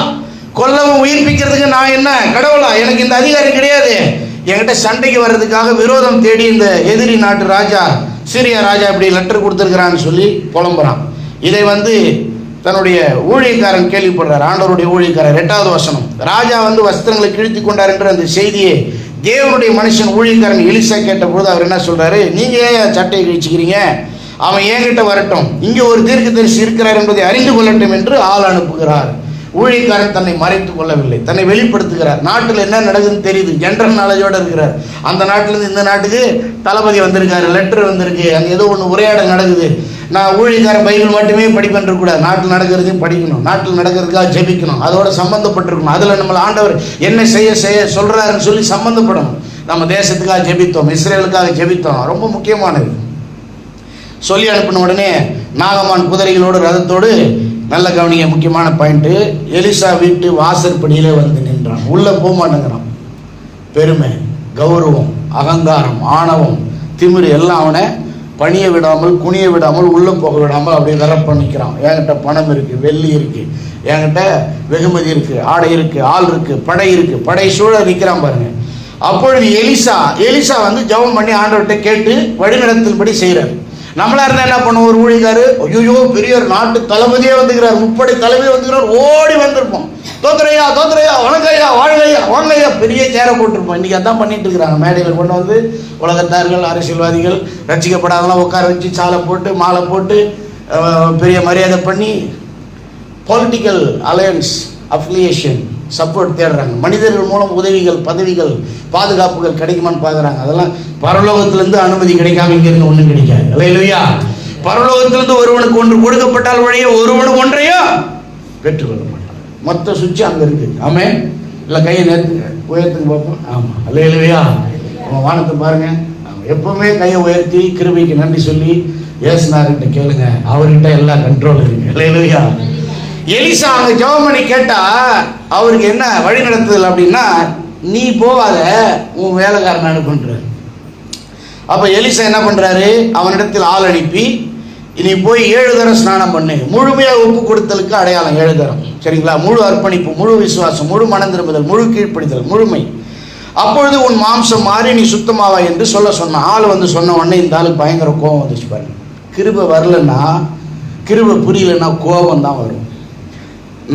A: கொல்லவும் உயிர்ப்பிக்கிறதுக்கு நான் என்ன கடவுளா? எனக்கு இந்த அதிகாரம் கிடையாது. என்கிட்ட சண்டைக்கு வர்றதுக்காக விரோதம் தேடி இந்த எதிரி நாட்டு ராஜா, சிரியா ராஜா இப்படி லெட்டர் கொடுத்துருக்கிறான்னு சொல்லி புலம்புறான். இதை தன்னுடைய ஊழியக்காரன் கேள்விப்படுறார், ஆண்டவருடைய ஊழியக்காரர். 8வது வசனம், ராஜா வஸ்திரங்களை கிழித்து கொண்டார் என்ற அந்த செய்தியை தேவனுடைய மனுஷன் ஊழியக்காரன் எலிசா கேட்டபோது அவர் என்ன சொல்றாரு, நீங்க ஏன் சட்டையை கிழிச்சுக்கிறீங்க? அவன் என்கிட்ட வரட்டும், இங்கே ஒரு தீர்க்கதரிசி இருக்கிறார் என்பதை அறிந்து கொள்ளட்டும் என்று ஆள் அனுப்புகிறார். ஊழியக்காரன் தன்னை மறைத்து கொள்ளவில்லை, தன்னை வெளிப்படுத்துகிறார். நாட்டில் என்ன நடக்குதுன்னு தெரியுது, ஜென்ரல் நாலேஜோடு இருக்கிறார். அந்த நாட்டிலேருந்து இந்த நாட்டுக்கு தளபதி வந்திருக்காரு, லெட்டர் வந்திருக்கு, அங்கே ஏதோ ஒன்று உரையாடல் நடக்குது. நான் ஊழியக்காரன் பைபிள் மட்டுமே படிப்பேன் கூடாது, நாட்டில் நடக்கிறதையும் படிக்கணும், நாட்டில் நடக்கிறதுக்காக ஜெபிக்கணும், அதோட சம்மந்தப்பட்டிருக்கணும். அதில் நம்மளை ஆண்டவர் என்ன செய்ய சொல்கிறாருன்னு சொல்லி சம்மந்தப்படணும். நம்ம தேசத்துக்காக ஜெபித்தோம், இஸ்ரேலுக்காக ஜெபித்தோம், ரொம்ப முக்கியமானது. சொல்லி அனுப்பின உடனே நாகமான் குதிரைகளோடு ரதத்தோடு, நல்ல கவனிங்க, முக்கியமான பாயிண்ட்டு, எலிசா வீட்டு வாசற்படியிலே நின்றான். உள்ளே போக மாட்டேங்கிறான். பெருமை, கௌரவம், அகங்காரம், ஆணவம், திமிரு எல்லாம் அவனை பணிய விடாமல், குனிய விடாமல், உள்ளே போக விடாமல் அப்படியே வர பண்ணிக்கிறான். என்கிட்ட பணம் இருக்குது, வெள்ளி இருக்குது, என்கிட்ட வெகுமதி இருக்குது, ஆடை இருக்குது, ஆள் இருக்குது, படை இருக்குது, படை சூழ நிற்கிறான் பாருங்க. அப்பொழுது எலிசா ஜெபம் பண்ணி ஆண்டவர்கிட்ட கேட்டு வழிநடத்தும்படி செய்கிறார். நம்மளா இருந்தா என்ன பண்ணுவோம்? ஒரு ஊழியக்காரு, ஐயோ பெரிய நாட்டு தளபதியே வந்துக்கிறார், 30 தலைமையே வந்துக்கிறார், ஓடி வந்திருப்போம், தோத்துறையா வணக்கையா வாங்கையா பெரிய சேரை போட்டிருப்போம். இன்னைக்கு அதான் பண்ணிட்டு இருக்கிறாங்க. மேடையில் கொண்டு உலகத்தார்கள், அரசியல்வாதிகள், ரசிக்கப்படாதெல்லாம் உட்கார வச்சு சாலை போட்டு மாலை போட்டு பெரிய மரியாதை பண்ணி பொலிட்டிக்கல் அலையன்ஸ் அஃபிலியேஷன் சப்போர்ட் தேடுறாங்க. மனிதர்கள் மூலம் உதவிகள், பதவிகள், பாதுகாப்புகள் கிடைக்குமான்னு பார்க்குறாங்க. அதெல்லாம் பரலோகத்திலேருந்து அனுமதி கிடைக்காம இங்கிருந்து ஒன்றும் கிடைக்காது. அல்லேலூயா. பரலோகத்திலிருந்து ஒருவனுக்கு ஒன்று கொடுக்கப்பட்டால் வழியே ஒருவனுக்கு ஒன்றையோ பெற்றுக்கொள்ள மாட்டான். மொத்த சுவிட்சு அங்கே இருக்குது. ஆமென். இல்லை கையை நேர்த்துங்க, உயர்த்துங்க பார்ப்போம். ஆமாம். அல்லேலூயா. அவன் வானத்தை பாருங்க. எப்பவுமே கையை உயர்த்தி கிருபைக்கு நன்றி சொல்லி ஏசுனார்கிட்ட கேளுங்க, அவர்கிட்ட எல்லா கண்ட்ரோல் இருக்கு. அல்லேலூயா. எலிசா அங்கே ஜெபம் பண்ணி கேட்டா அவருக்கு என்ன வழி நடத்துதல் அப்படின்னா, நீ போவாத, உன் வேலைக்காரன் அனுப்புன்றார். அப்போ எலிசா என்ன பண்ணுறாரு, அவனிடத்தில் ஆள் அனுப்பி, நீ போய் 7 தரம் ஸ்நானம் பண்ணு, முழுமையாக ஒப்பு கொடுத்தலுக்கு அடையாளம் 7 தரம், சரிங்களா? முழு அர்ப்பணிப்பு, முழு விசுவாசம், முழு மனம் திரும்புதல், முழு கீழ்ப்படிதல், முழுமை. அப்பொழுது உன் மாம்சம் மாறி நீ சுத்தமாவா என்று சொன்ன ஆள் சொன்ன உடனே இந்த ஆளுக்கு பயங்கர கோபம் வந்துச்சு பாருங்க. கிருபை வரலன்னா, கிருபை புரியலன்னா கோபம் தான் வரும்.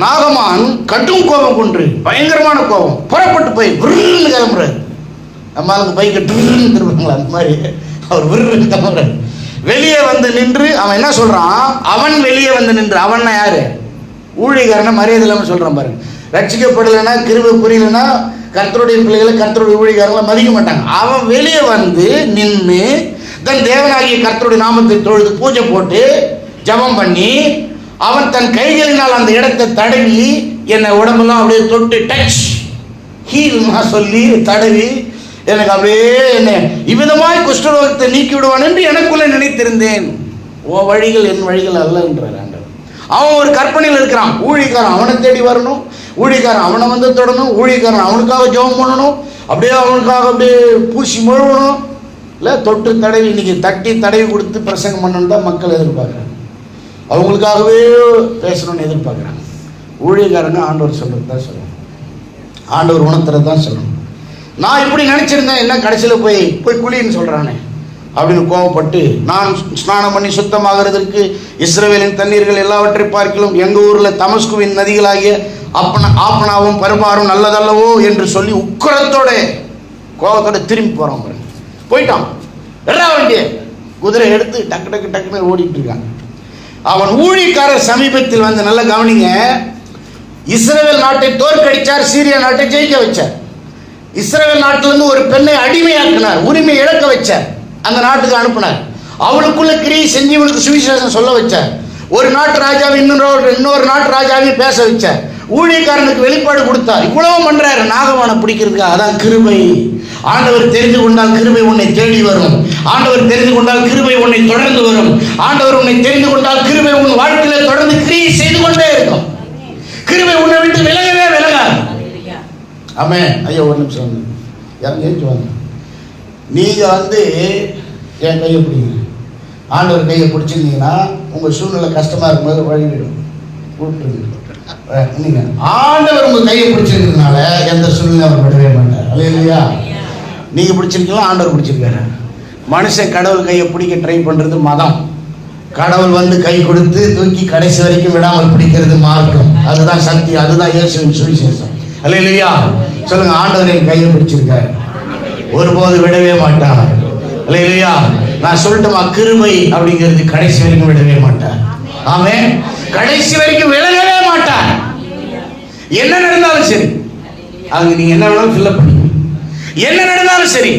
A: நாகமான் கடும் கோபம் கொண்டு, பயங்கரமான கோபம், புறப்பட்டு போய் விருன்னு கிளம்புறாரு. நம்மளுக்கு பைக்கை ட்ருன்னு திருப்பாங்களா அந்த மாதிரி அவர் விருன்னு கிளம்புறாரு. வெளியே நின்று அவன் என்ன சொல்றான், அவன் வெளியே நின்று, அவன்னா யாரு? ஊழியக்காரனை மரியாதை இல்லாமல் சொல்றான் பாருங்க. ரட்சிக்கப்படலைன்னா, கிருபை புரியலன்னா, கர்த்தருடைய பிள்ளைகளை, கர்த்தருடைய ஊழியக்காரங்களை மதிக்க மாட்டாங்க. அவன் வெளியே நின்று தன் தேவனாகிய கர்த்தருடைய நாமத்தை தொழுது பூஜை போட்டு ஜெபம் பண்ணி, அவன் தன் கைகளினால் அந்த இடத்தை தடவி, என்னை உடம்பெல்லாம் அப்படியே தொட்டு டச் ஹீல்னா சொல்லி தடவி, எனக்கு அப்படியே என்ன இவ்விதமாய் குஷ்டரோகத்தை நீக்கி விடுவான் என்று எனக்குள்ளே நினைத்திருந்தேன். ஓ வழிகள் என் வழிகள் அல்ல என்றார் ஆண்டவர். அவன் ஒரு கற்பனையில் இருக்கிறான். ஊழியக்காரன் அவனை தேடி வரணும், ஊழியக்காரன் அவனை வந்து தொடணும், ஊழியக்காரன் அவனுக்காக ஜெபம் பண்ணணும், அப்படியே அவனுக்காக அப்படியே பூசி முழுவணும். இல்லை தொட்டு தடவி இன்னைக்கு தட்டி தடவி கொடுத்து பிரசங்கம் பண்ணணும் தான் மக்கள் எதிர்பார்க்குறாங்க. அவங்களுக்காகவே பேசணும்னு எதிர்பார்க்குறாங்க. ஊழியக்காரங்க ஆண்டவர் சொல்கிறது தான் சொல்லணும், ஆண்டவர் உணர்த்துறது தான் சொல்லணும். நான் இப்படி நினச்சிருந்தேன், என்ன கடைசியில் போய் குளின்னு சொல்கிறானே அப்படின்னு கோவப்பட்டு, நான் ஸ்நானம் பண்ணி சுத்தமாகிறதுக்கு இஸ்ரவேலின் தண்ணீர்கள் எல்லாவற்றை பார்க்கலாம், எங்கள் ஊரில் தமஸ்குவின் நதிகளாகிய ஆப்பனாவும் பருமாறும் நல்லதல்லவோ என்று சொல்லி உக்கரத்தோட கோபத்தோட திரும்பி போகிறான். போயிட்டான். எல்லா வண்டிய குதிரை எடுத்து டக்கு டக்கு டக்குன்னு ஓடிட்டு இருக்காங்க. அவன் ஊழியக்காரர் சமீபத்தில் வந்து நல்ல கவனிங்க, இஸ்ரவேல் நாட்டை தோற்கடிச்சார், சீரியா நாட்டை ஜெயிக்க வச்சார். இஸ்ரவேல் நாட்டிலிருந்து ஒரு பெண்ணை அடிமையாக்கினார், உரிமை இழக்க வச்சார், அந்த நாட்டுக்கு அனுப்பினார். அவளுக்குள்ள கிரியை செஞ்சு இவளுக்கு சுவிசேஷம் சொல்ல வச்சார். ஒரு நாட்டு ராஜாவை இன்னொரு நாட்டு ராஜாவையும் பேச வச்சார். ஊழியக்காரனுக்கு வெளிப்பாடு கொடுத்தார். இவ்வளவு பண்றாரு நாகவானை பிடிக்கிறதுக்காக. அதான் கிருபை. ஆண்டவர் தெரிந்து கொண்டால் கிருபை உன்னை தேடி வரும். ஆண்டவர் தெரிந்து கொண்டால் கிருபை உன்னை தொடர்ந்து வரும். ஆண்டவர் உன்னை தெரிந்து கொண்டால் கிருபை உன் வாழ்க்கையில தொடர்ந்து கிரியை செய்து கொண்டே இருக்கும். கிருபை உன்னை விட்டு விலகவே விலகாது. ஆமென். ஐயா ஒரு நிமிஷம் இறங்கி வாங்க. நீங்க வந்து என் கையை பிடிங்க. ஆண்டவர் கையை பிடிச்சிருந்தீங்கன்னா உங்க சூழ்நிலை கஷ்டமா இருக்கும்போது வழிவிடும். நீங்க ஆண்டவர் உங்க கையை பிடிச்சிருக்கிறதுனால எந்த சூழ்நிலை அவர் விடவே மாட்டார். அல்லேலூயா. நீங்க பிடிச்சிருக்கீங்களா, ஆண்டவர் பிடிச்சிருக்காரு. மனுஷன் கடவுள் கையை பிடிக்க ட்ரை பண்றது மதம். கடவுள் வந்து கை கொடுத்து தூக்கி கடைசி வரைக்கும் விடாமல் பிடிக்கிறது மார்க்கம். அதுதான் சக்தி, அதுதான் இயேசுவின் சுவிசேஷம். அல்லேலூயா. சொல்லுங்க, ஆண்டவர் என் கையை பிடிச்சிருக்காரு, ஒருபோது விடவே மாட்டார். அல்லேலூயா. நான் சொல்லட்டுமா, கிருபை அப்படிங்கிறது கடைசி வரைக்கும் விடவே மாட்டார். ஆமென். கடைசி வரைக்கும் விலகவே மாட்டார். என்ன நடந்தாலும் சரி, அங்க நீங்க என்ன வேணாலும் ஃபில் பண்ணி, என்ன நடந்தாலும் சரி,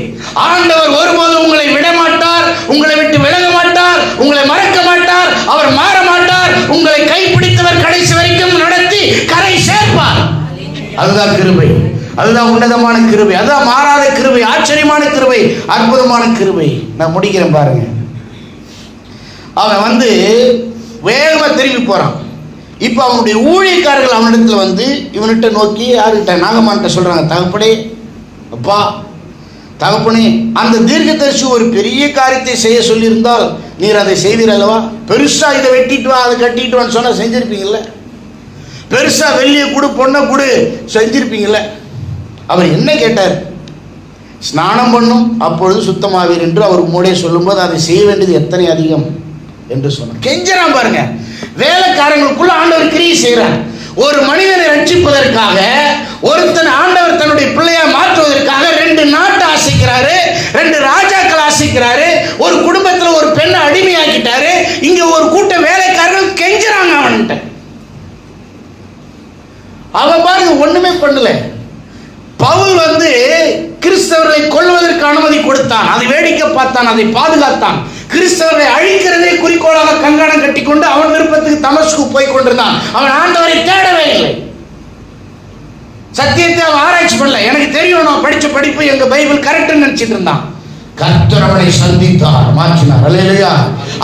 A: ஆண்டவர் ஒருபோதும் உங்களை விட மாட்டார், உங்களை விட்டு விலக மாட்டார், உங்களை மறக்க மாட்டார், அவர் மாற மாட்டார். உங்களை கைப்பிடித்தவர் கடைசி வரைக்கும் நடத்தி கரை சேர்ப்பார். அதுதான் கிருபை, அதுதான் உன்னதமான கிருபை, அதுதான் மாறாத கிருபை, ஆச்சரியமான கிருபை, அற்புதமான கிருபை. நான் முடிக்கிறேன் பாருங்க. அவன் வந்து வேகமா திரும்பி போறான். இப்ப அவனுடைய ஊழியக்காரர்கள் அவனிடத்துல வந்து இவன்கிட்ட நோக்கி, யாருகிட்ட, நாகமான்கிட்ட சொல்றாங்க, தகப்பனே, அப்பா, தகப்பனே, அந்த தீர்க்கதரிசி ஒரு பெரிய காரியத்தை செய்ய சொல்லியிருந்தால் நீர் அதை செய்வீர் அல்லவா? பெருசா இதை வெட்டிட்டு வா, அதை கட்டிட்டு வான்னு சொன்னா செஞ்சிருப்பீங்கல்ல. பெருசா வெள்ளியை கொடு, பொண்ணை கொடு, செஞ்சிருப்பீங்கல்ல. அவர் என்ன கேட்டார்? ஸ்நானம் பண்ணும், அப்பொழுது சுத்தமாவீர் என்று அவர் மூடே சொல்லும்போது அதை செய்ய வேண்டியது எத்தனை அதிகம் என்று சொன்னார். கெஞ்சறான் பாருங்க. வேலைக்காரங்களுக்குள்ள ஆண்டவர் கிரியை செய்கிறார். ஒரு மனிதனை ரட்சிப்பதற்காக, ஒருத்தன் ஆண்டவர் தன்னுடைய பிள்ளையா மாற்றுவதற்காக 2 நாட்டை ஆசைக்கிறாரு, 2 ராஜாக்கள் ஆசைக்கிறாரு, ஒரு குடும்பத்துல ஒரு பெண்ணை அடிமையாக்கிட்டாரு. இங்க ஒரு கூட்ட வேலைக்காரர்கள் கெஞ்சறாங்க அவன்கிட்ட. அவன் பாருங்க ஒண்ணுமே பண்ணல. பவுல் வந்து கிறிஸ்தவர்களை கொல்வதற்கு அனுமதி கொடுத்தான், அதை வேடிக்கை பார்த்தான், அதை பாதுகாத்தான். கிறிஸ்தவர்களை அழிக்கிறதே குறிக்கோளாக கங்கணம் கட்டிக்கொண்டு அவன் விருப்பத்துக்கு தமஸ்கு போய் கொண்டிருந்தான். அவன் ஆண்டவரை தேடவே இல்லை. சத்தியத்தை அவன் ஆராய்ச்சி பண்ணல. எனக்கு தெரியும், நான் படிச்ச படிப்பு எங்க பைபிள் கரெக்ட்னு நினைச்சிட்டு இருந்தான். கர்த்தர் அவனை சந்தித்தார், மாற்றினார். அல்லேலூயா.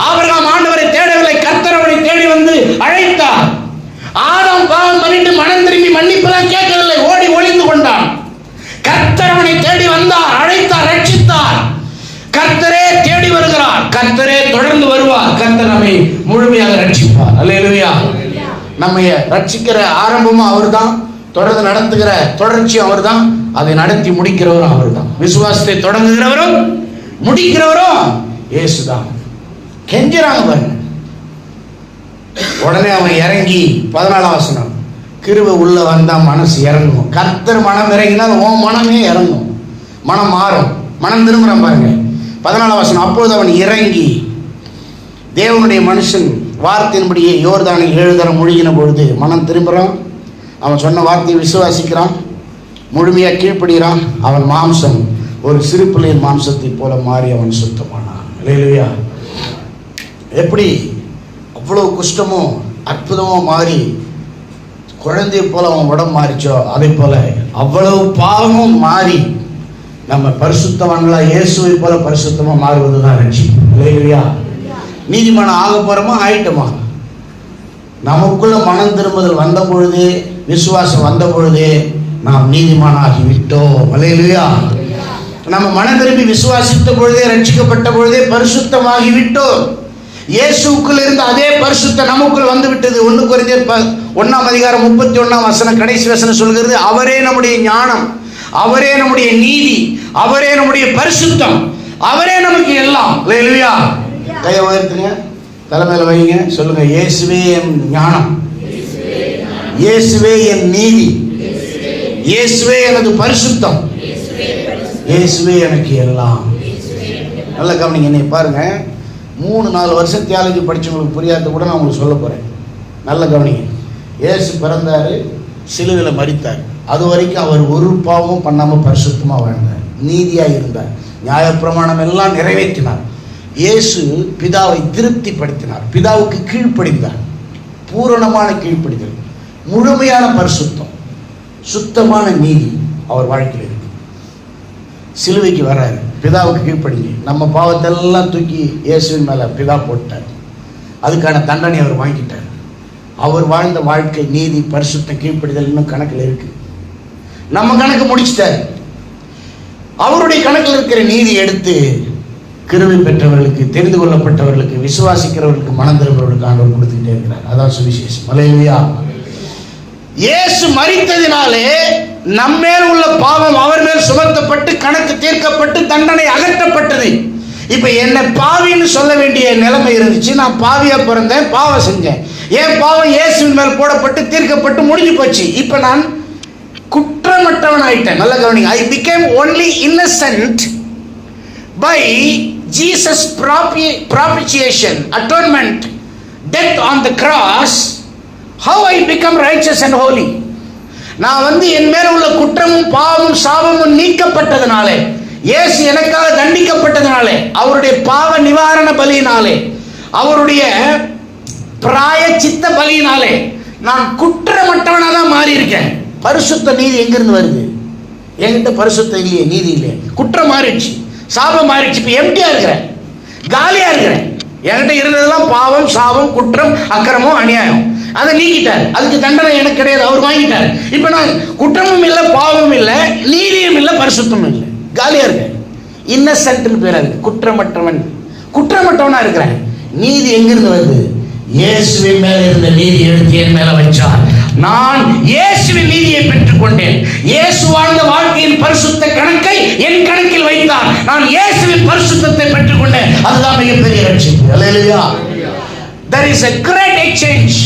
A: ஆபிரகாம் ஆண்டவரை தேடவில்லை, கர்த்தர் அவனை தேடி வந்து அழைத்தார். ஆதாம் பாவம் பண்ணிட்டு மனம் திரும்பி மன்னிப்பெல்லாம் கேட்கவில்லை, ஓடி ஒளிந்து கொண்டான். கர்த்தர் அவனை தேடி வந்தார், அழைத்தார், ரட்சித்தார். கர்த்தரே தேடி வருகிறார், கர்த்தரே தொடர்ந்து வருவார், கர்த்தர் நம்மை முழுமையாக ரட்சிப்பார். அல்லேலூயா. நம்மை ரட்சிக்கிற ஆரம்பமும் அவர்தான், தொடர்ந்து நடத்துகிற தொடர்ச்சியும் அவர்தான், அதை நடத்தி முடிக்கிறவரும் அவர்தான். விசுவாசத்தை தொடங்குகிறவரும் முடிக்கிறவரும் இயேசுதான். கெஞ்சுறாங்க பாருங்க. உடனே அவன் இறங்கி 14ஆம் வசனம், கிருபை உள்ள வந்தா மனசு இறங்கும். கர்த்தர் மனம் இறங்கினால் உன் மனமே இறங்கும், மனம் மாறும், மனம் திரும்புறான் பாருங்க. 14ஆம் வசனம், அப்பொழுது அவன் இறங்கி தேவனுடைய மனுஷன் வார்த்தையின்படியே யோர்தானில் 7 தரம் முழுகின பொழுது மனம் திரும்புகிறான். அவன் சொன்ன வார்த்தையை விசுவாசிக்கிறான், முழுமையாக கீழ்ப்படுகிறான். அவன் மாம்சம் ஒரு சிறு பிள்ளையின் மாம்சத்தை போல மாறி அவன் சுத்தமானான். அல்லேலூயா. எப்படி அவ்வளோ குஷ்டமும் அற்புதமும் மாறி குழந்தையை போல அவன் உடம்பு மாறிச்சோ, அதே போல அவ்வளவு பாவமும் மாறி நம்ம பரிசுத்தவான்களா இயேசுவை போல பரிசுத்தமா மாறுவதுதான் ரட்சிப்பு. அல்லேலூயா. நீதிமானம் ஆக போறோமா, ஆயிட்டோமா? நமக்குள்ள மனம் திரும்புதல் வந்த பொழுதே, விசுவாசம் வந்த பொழுதே நாம் நீதிமானாகி விட்டோம். அல்லேலூயா. நம்ம மனம் திரும்பி விசுவாசித்த பொழுதே, ரட்சிக்கப்பட்ட பொழுதே பரிசுத்தமாகி விட்டோம். இயேசுக்குள் இருந்த அதே பரிசுத்தம் நமக்குள் வந்து விட்டது. 1 கொரிந்தியர் 1:31 கடைசி வசனம் சொல்கிறது, அவரே நம்முடைய ஞானம், அவரே நம்முடைய நீதி, அவரே நம்முடைய பரிசுத்தம், அவரே நமக்கு எல்லாம். அல்லேலூயா. கையை உயர்த்துங்க, தலைமையில் வைங்க, சொல்லுங்க, இயேசுவே என் ஞானம், இயேசுவே என் நீதி, இயேசுவே எனது பரிசுத்தம், இயேசுவே எனக்கு எல்லாம். நல்ல கவனிங்க. என்னை பாருங்க, 3-4 வருஷம் தியாலஜி படிச்சவங்களுக்கு புரியாத கூட நான் உங்களுக்கு சொல்ல போறேன். நல்ல கவனிங்க. இயேசு பிறந்தாரு, சிலுவையில் மரித்தார். அது வரைக்கும் அவர் ஒரு பாவமும் பண்ணாமல் பரிசுத்தமாக வாழ்ந்தார், நீதியாக இருந்தார், நியாயப்பிரமாணம் எல்லாம் நிறைவேற்றினார். இயேசு பிதாவை திருப்திப்படுத்தினார், பிதாவுக்கு கீழ்ப்படிந்தார். பூரணமான கீழ்ப்படிதல், முழுமையான பரிசுத்தம், சுத்தமான நீதி அவர் வாழ்க்கையில் இருக்கு. சிலுவைக்கு வர்றாரு, பிதாவுக்கு கீழ்ப்படிங்க. நம்ம பாவத்தெல்லாம் தூக்கி இயேசுவின் மேலே பிதா போட்டார். அதுக்கான தண்டனை அவர் வாங்கிட்டார். அவர் வாழ்ந்த வாழ்க்கை நீதி, பரிசுத்தம், கீழ்ப்படிதல் இன்னும் கணக்கில் இருக்கு. நம்ம கணக்கு முடிச்சிட்டார். அவருடைய கணக்கில் இருக்கிற நீதி எடுத்து கிருபை பெற்றவர்களுக்கு, தெரிந்து கொள்ளப்பட்டவர்களுக்கு, விசுவாசிக்கிறவர்களுக்கு, மனம் திரும்புறவர்களுக்கு ஆண்டவர் கொடுத்துக்கிட்டே இருக்கிறார். அதான் சுவிசேஷம். அல்லேலூயா. இயேசு மரித்ததினாலே நம்மேல் உள்ள பாவம் அவர் மேல் சுமத்தப்பட்டு, கணக்கு தீர்க்கப்பட்டு, தண்டனை அகற்றப்பட்டது. இப்ப என்ன பாவின்னு சொல்ல வேண்டிய நிலைமை இருந்துச்சு. நான் பாவியா பிறந்தேன், பாவம் செஞ்சேன், என் பாவம் இயேசுவின் மேல் போடப்பட்டு தீர்க்கப்பட்டு முடிஞ்சு போச்சு. இப்ப நான் குற்றமற்றவன் ஆயிட்டேன். நல்ல கவனிங்க. I became only innocent by Jesus propitiation, atonement, death on the cross. How I become righteous and holy? நான் என் மேல உள்ள குற்றமும் பாவமும் சாபமும் நீக்கப்பட்டதனாலே, இயேசு எனக்காக தண்டிக்கப்பட்டதனாலே, அவருடைய பாவ நிவாரண பலியினாலே, அவருடைய பிராயச்சித்த பலியினாலே நான் குற்றமற்றவனாக தான் மாறி இருக்கேன். பரிசுத்த நீதி எங்கிருந்து வருது? என்கிட்ட பரிசுத்தம் இல்லையே, நீதி இல்லையே, குற்றம் மாறிடுச்சு, சாபம் மாறிடுச்சு. இப்ப எம்டியா இருக்கிறேன், காலியா இருக்கிறேன். என்கிட்ட இருந்ததெல்லாம் பாவம், சாபம், குற்றம், அக்கிரமம், அநியாயம். அதை நீக்கிட்டார். அதுக்கு தண்டனை எனக்கு கிடையாது, அவர் வாங்கிட்டார். இப்ப நான் குற்றமும் இல்லை, பாவமும் இல்லை, நீதியும் இல்லை, பரிசுத்தமும் இல்லை, காலியா இருக்கேன். இன்னசென்ட்னு பேர் அது. குற்றமற்றவன், குற்றமற்றவனா இருக்கிறேன். நீதி எங்கிருந்து வருது? இயேசுவின் மேல இருந்த நீதி எடுத்து என் மேல வச்சார். நான் இயேசுவின் நீதியை பெற்றுக் கொண்டேன். இயேசு வாழ்ந்த வாழ்க்கையின் பரிசுத்த கணக்கை என் கணக்கில் வைத்தார். நான் இயேசுவின் பரிசுத்தத்தை பெற்றுக் கொண்டேன். அதுதான் மிகப்பெரிய ரட்சிப்பு. அல்லேலூயா. There is a great exchange.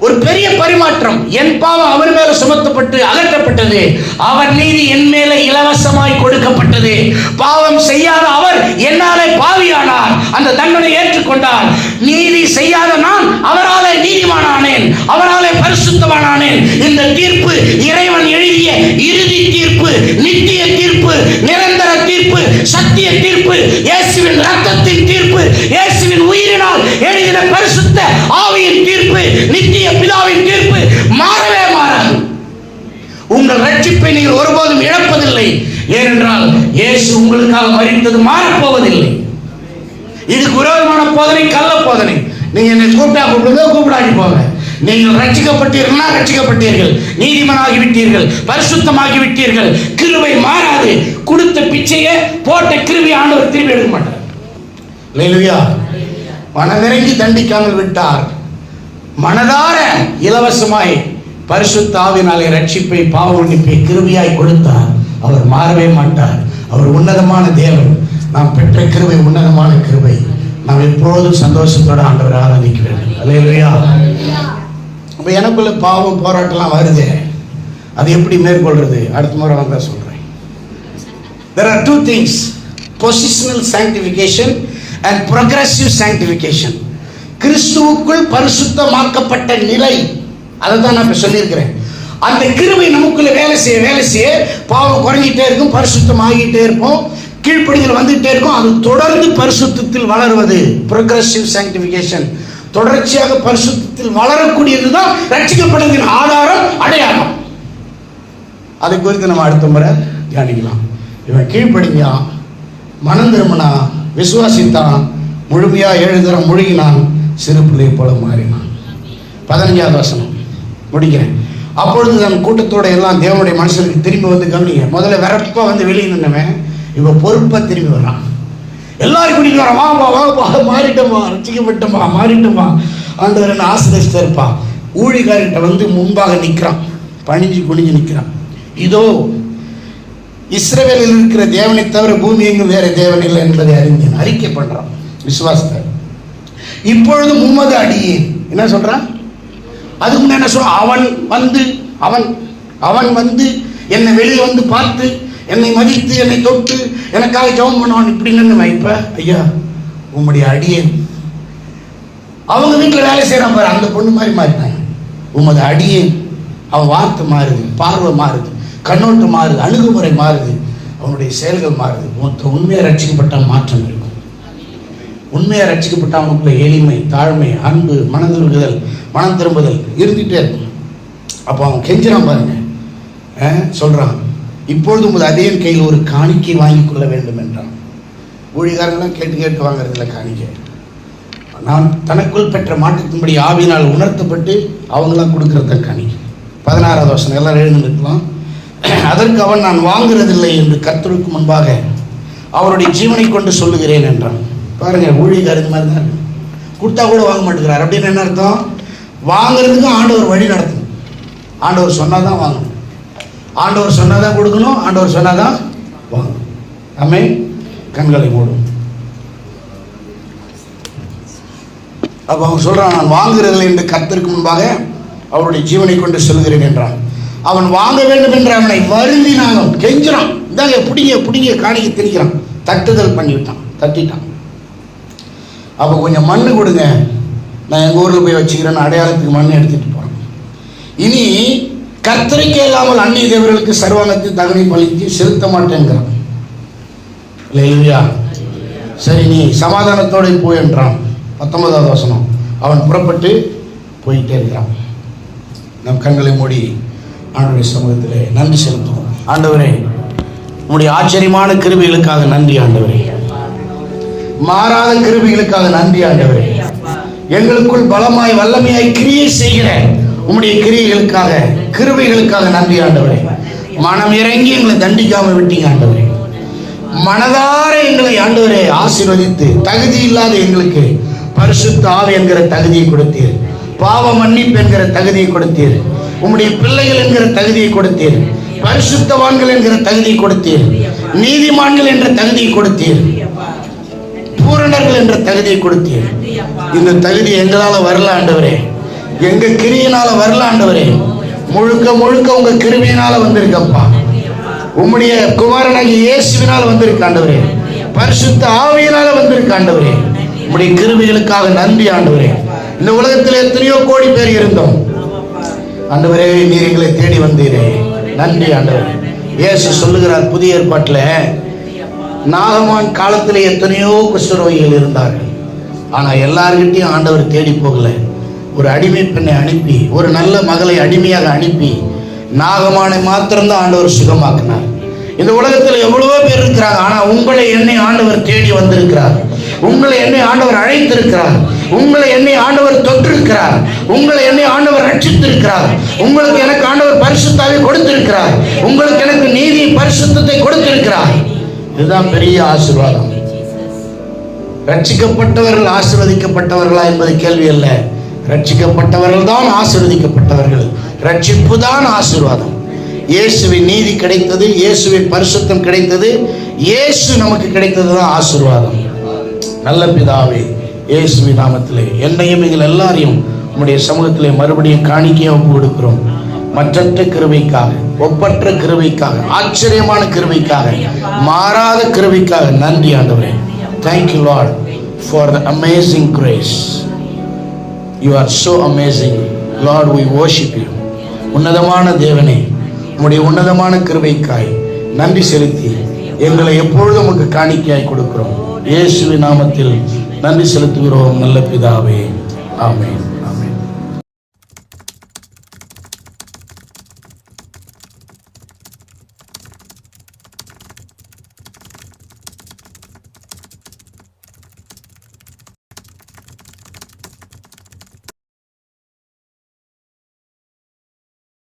A: ஒரு பெரிய பரிமாற்றம். என் பாவம் அவர் மேல சுமத்தப்பட்டு அகற்றப்பட்டது, அவர் நீதி என் மேல இலவசமாய் கொடுக்கப்பட்டது. பாவம் செய்யாத அவர் என்னாலே பாவியானார், அந்த தண்டனை ஏற்றுக்கொண்டார். நீதி செய்யாத நான் அவராலே நீதிமானானேன், அவராலே பரிசுத்தமானானேன். இந்த தீர்ப்பு இறைவன் எழுதிய இறுதி தீர்ப்பு, நித்திய தீர்ப்பு, நிரந்தர தீர்ப்பு, சத்திய தீர்ப்பு, இயேசுவின் ரத்தத்தின் தீர்ப்பு, இயேசுவின் உயிரினால் எழுதின பரிசுத்த ஆவியின் தீர்ப்பு, நித்திய பிதாவின் தீர்ப்பு மாறவே மாறாது. உங்கள் ரட்சிப்பை நீங்கள் ஒருபோதும் இழப்பதில்லை. ஏனென்றால் இயேசு உங்களுக்காக மரித்தது மாறப்போவதில்லை. இதுக்கு விரோதமான போதனை கள்ள போதனை. நீங்க என்னை கூப்பிட்டா கூப்பிடுங்க, கூப்பிடாடி போங்க. நீங்கள் ரட்சிக்கப்பட்டீர்கள்னா ரட்சிக்கப்பட்டீர்கள், நீதிமனாகி விட்டீர்கள், பரிசுத்தமாகி விட்டீர்கள். கிருபை மாறாது. கொடுத்த பிச்சையை போட்ட கிருபை ஆண்டவர் திரும்பி எடுக்க மாட்டார். அல்லேலூயா. மனதிறங்கி தண்டிக்காமல் விட்டார். மனதார இலவசமாய் பரிசுத்த ஆவியினாலே ரட்சிப்பை, பாவ மன்னிப்பை கிருபையாய் கொடுத்தார். அவர் மாறவே மாட்டார். அவர் உன்னதமான தேவன். நாம் பெற்ற கிருபை உன்னதமான கிருபை. நாம் எப்பொழுதும் சந்தோஷத்தோட ஆண்டவரை ஆராதிக்க வேண்டும். அல்லேலூயா. அப்ப எனக்குள்ள பாவம், போராட்டம்லாம் வருது. அது எப்படி மேற்கொள்றது? அடுத்த முறை வந்தா சொல்றேன். There are two things: positional sanctification and progressive sanctification. கிறிஸ்துவுக்குள் பரிசுத்தமாக்கப்பட்ட நிலை, அதை தான் நான் இப்ப சொல்லியிருக்கிறேன். அந்த கிருபை நமக்குள்ள வேலை செய்ய பாவம் குறைஞ்சிட்டே இருக்கும், பரிசுத்தம் ஆகிட்டே இருப்போம், கீழ்ப்படிதல் வந்துட்டே இருக்கும். அது தொடர்ந்து பரிசுத்தத்தில் வளருவது progressive sanctification. தொடர்ச்சியாக பரிசுத்தத்தில் வளரக்கூடியதுதான் ரட்சிக்கப்படுவதின் ஆதாரம், அடையாளம். அதை குறித்து நம்ம அடுத்த முறை தியானிக்கலாம். இவன் கீழ்ப்படிஞ்சான், மனம் திரும்பினான், விசுவாசித்தான், முழுமையா 7 தரம் முழுகினான்,
B: சிறு பிள்ளையை போல மாறினான். 15வது வசனம் முடிக்கிறேன். அப்பொழுது தன் கூட்டத்தோட எல்லாம் தேவனுடைய மனுஷனுக்கு திரும்பி வந்து கவனிங்க. முதல்ல வெறப்பா வந்து வெளியே நின்னவன் இவ பொறுப்பா திரும்பி வர்றான். எல்லாரும் கூட்டிட்டு வரான். வா மாறிட்டோமா, ரசிக்கப்பட்டோமா, மாறிட்டோமா, ஆண்டவர் என்ன ஆசிரியர் இருப்பா. ஊழிகாரிட்ட வந்து முன்பாக நிற்கிறான், பணிஞ்சு குனிஞ்சு நிற்கிறான். இதோ இஸ்ரவேலில் இருக்கிற தேவனை தவிர பூமி எங்கும் வேற தேவன் இல்லை என்பதை அறிந்தேன். அறிக்கை பண்றான் விசுவாசத்தை. இப்பொழுது மும்மது அடியே என்ன சொல்றான்? அதுக்கு முன்ன என்ன சொல்றான்? அவன் வந்து என்னை வெளியே வந்து பார்த்து என்னை மதித்து என்னை தொட்டு எனக்காக ஜெபம் பண்ணுவான். இப்படின்னு வைப்ப ஐயா உம்முடைய அடியேன். அவங்க வீட்டில் வேலை செய்யறான் பாரு, அந்த பொண்ணு மாதிரி மாறிட்டாங்க. உமது அடியேன். அவன் வார்த்தை மாறுது, பார்வை மாறுது, கண்ணோட்டம் மாறுது, அணுகுமுறை மாறுது, அவனுடைய செயல்கள் மாறுது. உண்மையை ரட்சிக்கப்பட்ட மாற்றம் இருக்கும். உண்மையை ரட்சிக்கப்பட்ட அவனுக்குள்ள எளிமை, தாழ்மை, அன்பு, மனதிருக்குதல், மனம் திரும்புதல் இருந்துகிட்டே இருக்கும். அப்போ அவன் கெஞ்சிறான் பாருங்க, சொல்றான் இப்பொழுது உமது அடியேன் கையில் ஒரு காணிக்கை வாங்கி கொள்ள வேண்டும் என்றான். ஊழிகாரங்களாம் கேட்டு வாங்கறதில்ல காணிக்கை. நான் தனக்குள் பெற்ற மாற்றத்தின்படி ஆவியினால் உணர்த்தப்பட்டு அவங்களாம் கொடுக்கறத காணிக்கை. 16வது வசனம் எல்லாரும் எழுந்துருக்கலாம். அதற்கு அவன் நான் வாங்குறதில்லை என்று கர்த்தருக்கு முன்பாக அவருடைய ஜீவனை கொண்டு சொல்லுகிறேன் என்றான். பாருங்க, ஊழியக்காரர் இது மாதிரி தான் இருக்கு. கொடுத்தா கூட வாங்க மாட்டேங்கிறார். அப்படின்னு என்ன அர்த்தம்? வாங்குறதுக்கு ஆண்டவர் வழி நடத்தணும். ஆண்டவர் சொன்னாதான் வாங்கணும், ஆண்டவர் சொன்னாதான் கொடுக்கணும், ஆண்டவர் சொன்னாதான் வாங்கணும். ஆமென். கண்களை மூடும். அப்போ அவன் சொல்றான் நான் வாங்குறதில்லை என்று கர்த்தருக்கு முன்பாக அவருடைய ஜீவனை கொண்டு சொல்லுகிறேன் என்றான். அவன் வாங்க வேண்டும் என்று அவனை வருந்தினாலும் கெஞ்சிறான். இதாங்க பிடிங்க காணிக்க திணிக்கிறான். தட்டுதல் பண்ணிவிட்டான், தட்டிட்டான். அப்போ கொஞ்சம் மண்ணு கொடுங்க, நான் எங்கள் ஊரில் போய் வச்சுக்கிறேன்னு அடையாளத்துக்கு மண் எடுத்துட்டு போகிறேன். இனி கர்த்தருக்கே இல்லாமல் அந்நிய தேவர்களுக்கு சர்வாங்கத்தை தகுதி பலித்து செலுத்த மாட்டேங்கிறான். இல்லையா? சரி நீ சமாதானத்தோடு போய் என்றான். 19வது வசனம். அவன் புறப்பட்டு போயிட்டே இருக்கிறான். நம் கண்களை மூடி ஆண்டவருடைய சமூகத்திலே நன்றி செலுத்துவோம். ஆண்டவரே, உம்முடைய ஆச்சரியமான கிருபைகளுக்காக நன்றி ஆண்டவரே. மாறாத கிருபைகளுக்காக நன்றி ஆண்டவரே. எங்களுக்குள் பலமாய் வல்லமையாய் கிரியை செய்கிற உம்முடைய கிரியைகளுக்காக கிருபைகளுக்காக நன்றி ஆண்டவரே. மனம் இறங்கி எங்களை தண்டிக்காம விட்டீங்க ஆண்டவரே. மனதார எங்களை ஆண்டவரே ஆசீர்வதித்து தகுதி இல்லாத எங்களுக்கு பரிசுத்த ஆவி என்கிற தகுதியை கொடுத்தீர். பாவ மன்னிப்பு என்கிற தகுதியை கொடுத்தீர். உம்முடைய பிள்ளைகள் என்கிற தகுதியை கொடுத்தீர். பரிசுத்தவான்கள் என்கிற தகுதியை கொடுத்தீர். நீதிமான்கள் என்ற தகுதியை கொடுத்தீர். பூரணர்கள் என்ற தகுதியை கொடுத்தீர். இந்த தகுதி எங்களால வரல ஆண்டவரே, எங்க கிரியினால வரல ஆண்டவரே. முழுக்க முழுக்க உங்க கிருபையினால வந்திருக்கப்பா. உம்முடைய குமாரனாகிய இயேசுவினால வந்திருக்கு ஆண்டவரே. பரிசுத்த ஆவியினால வந்திருக்கு ஆண்டவரே. உம்முடைய கிருபைகளுக்காக நன்றி ஆண்டவரே. இந்த உலகத்தில் எத்தனையோ கோடி பேர் இருந்தோம் ஆண்டவரே, நீர் எங்களை தேடி வந்தீரே, நன்றி ஆண்டவரே. இயேசு சொல்லுகிறார் புதிய ஏற்பாட்டில், நாகமான் காலத்தில் எத்தனையோ குஷ்டரோகிகள் இருந்தார்கள். ஆனா எல்லார்கிட்டையும் ஆண்டவர் தேடி போகல. ஒரு அடிமை பெண்ணை அனுப்பி, ஒரு நல்ல மகளை அடிமையாக அனுப்பி நாகமானை மாத்திரம்தான் ஆண்டவர் சுகமாக்கினார். இந்த உலகத்தில் எவ்வளவோ பேர் இருக்கிறாங்க. ஆனா உங்களை என்னை ஆண்டவர் தேடி வந்திருக்கிறார். உங்களை என்னை ஆண்டவர் அழைத்திருக்கிறார். உங்களை என்னை ஆண்டவர் தொற்றிருக்கிறார். உங்களை என்னை ஆண்டவர் ரட்சித்திருக்கிறார். உங்களுக்கு எனக்கு ஆண்டவர் பரிசுத்தாவை கொடுத்திருக்கிறார். உங்களுக்கு எனக்கு நீதி பரிசுத்தத்தை கொடுத்திருக்கிறார். இதுதான் பெரிய ஆசீர்வாதம். ரட்சிக்கப்பட்டவர்கள் ஆசீர்வதிக்கப்பட்டவர்களா என்பது கேள்வி அல்ல. ரட்சிக்கப்பட்டவர்கள் தான் ஆசீர்வதிக்கப்பட்டவர்கள். ரட்சிப்பு தான் ஆசீர்வாதம். இயேசுவின் நீதி கிடைத்தது, இயேசுவின் பரிசுத்தம் கிடைத்தது, இயேசு நமக்கு கிடைத்தது தான் ஆசீர்வாதம். நல்ல பிதாவே, இயேசுவின் நாமத்திலே என்னையும் எங்கள் எல்லாரையும் உம்முடைய சமூகத்திலே மறுபடியும் காணிக்கையாக ஒப்பு கொடுக்கிறோம். மற்றற்ற கிருபைக்காக, ஒப்பற்ற கிருபைக்காக, ஆச்சரியமான கிருபைக்காக, மாறாத கிருபைக்காக நன்றி ஆண்டவரே. Thank you Lord for the amazing grace. You are so amazing Lord, we worship you. உன்னதமான தேவனே, உம்முடைய உன்னதமான கிருபைக்காய் நன்றி செலுத்தி எங்களை எப்பொழுதும் உமக்கு காணிக்கையாய் கொடுக்கிறோம். இயேசுவின் நாமத்தில் நன்றி செலுத்துகிறோம் நல்ல பிதாவே, ஆமென்.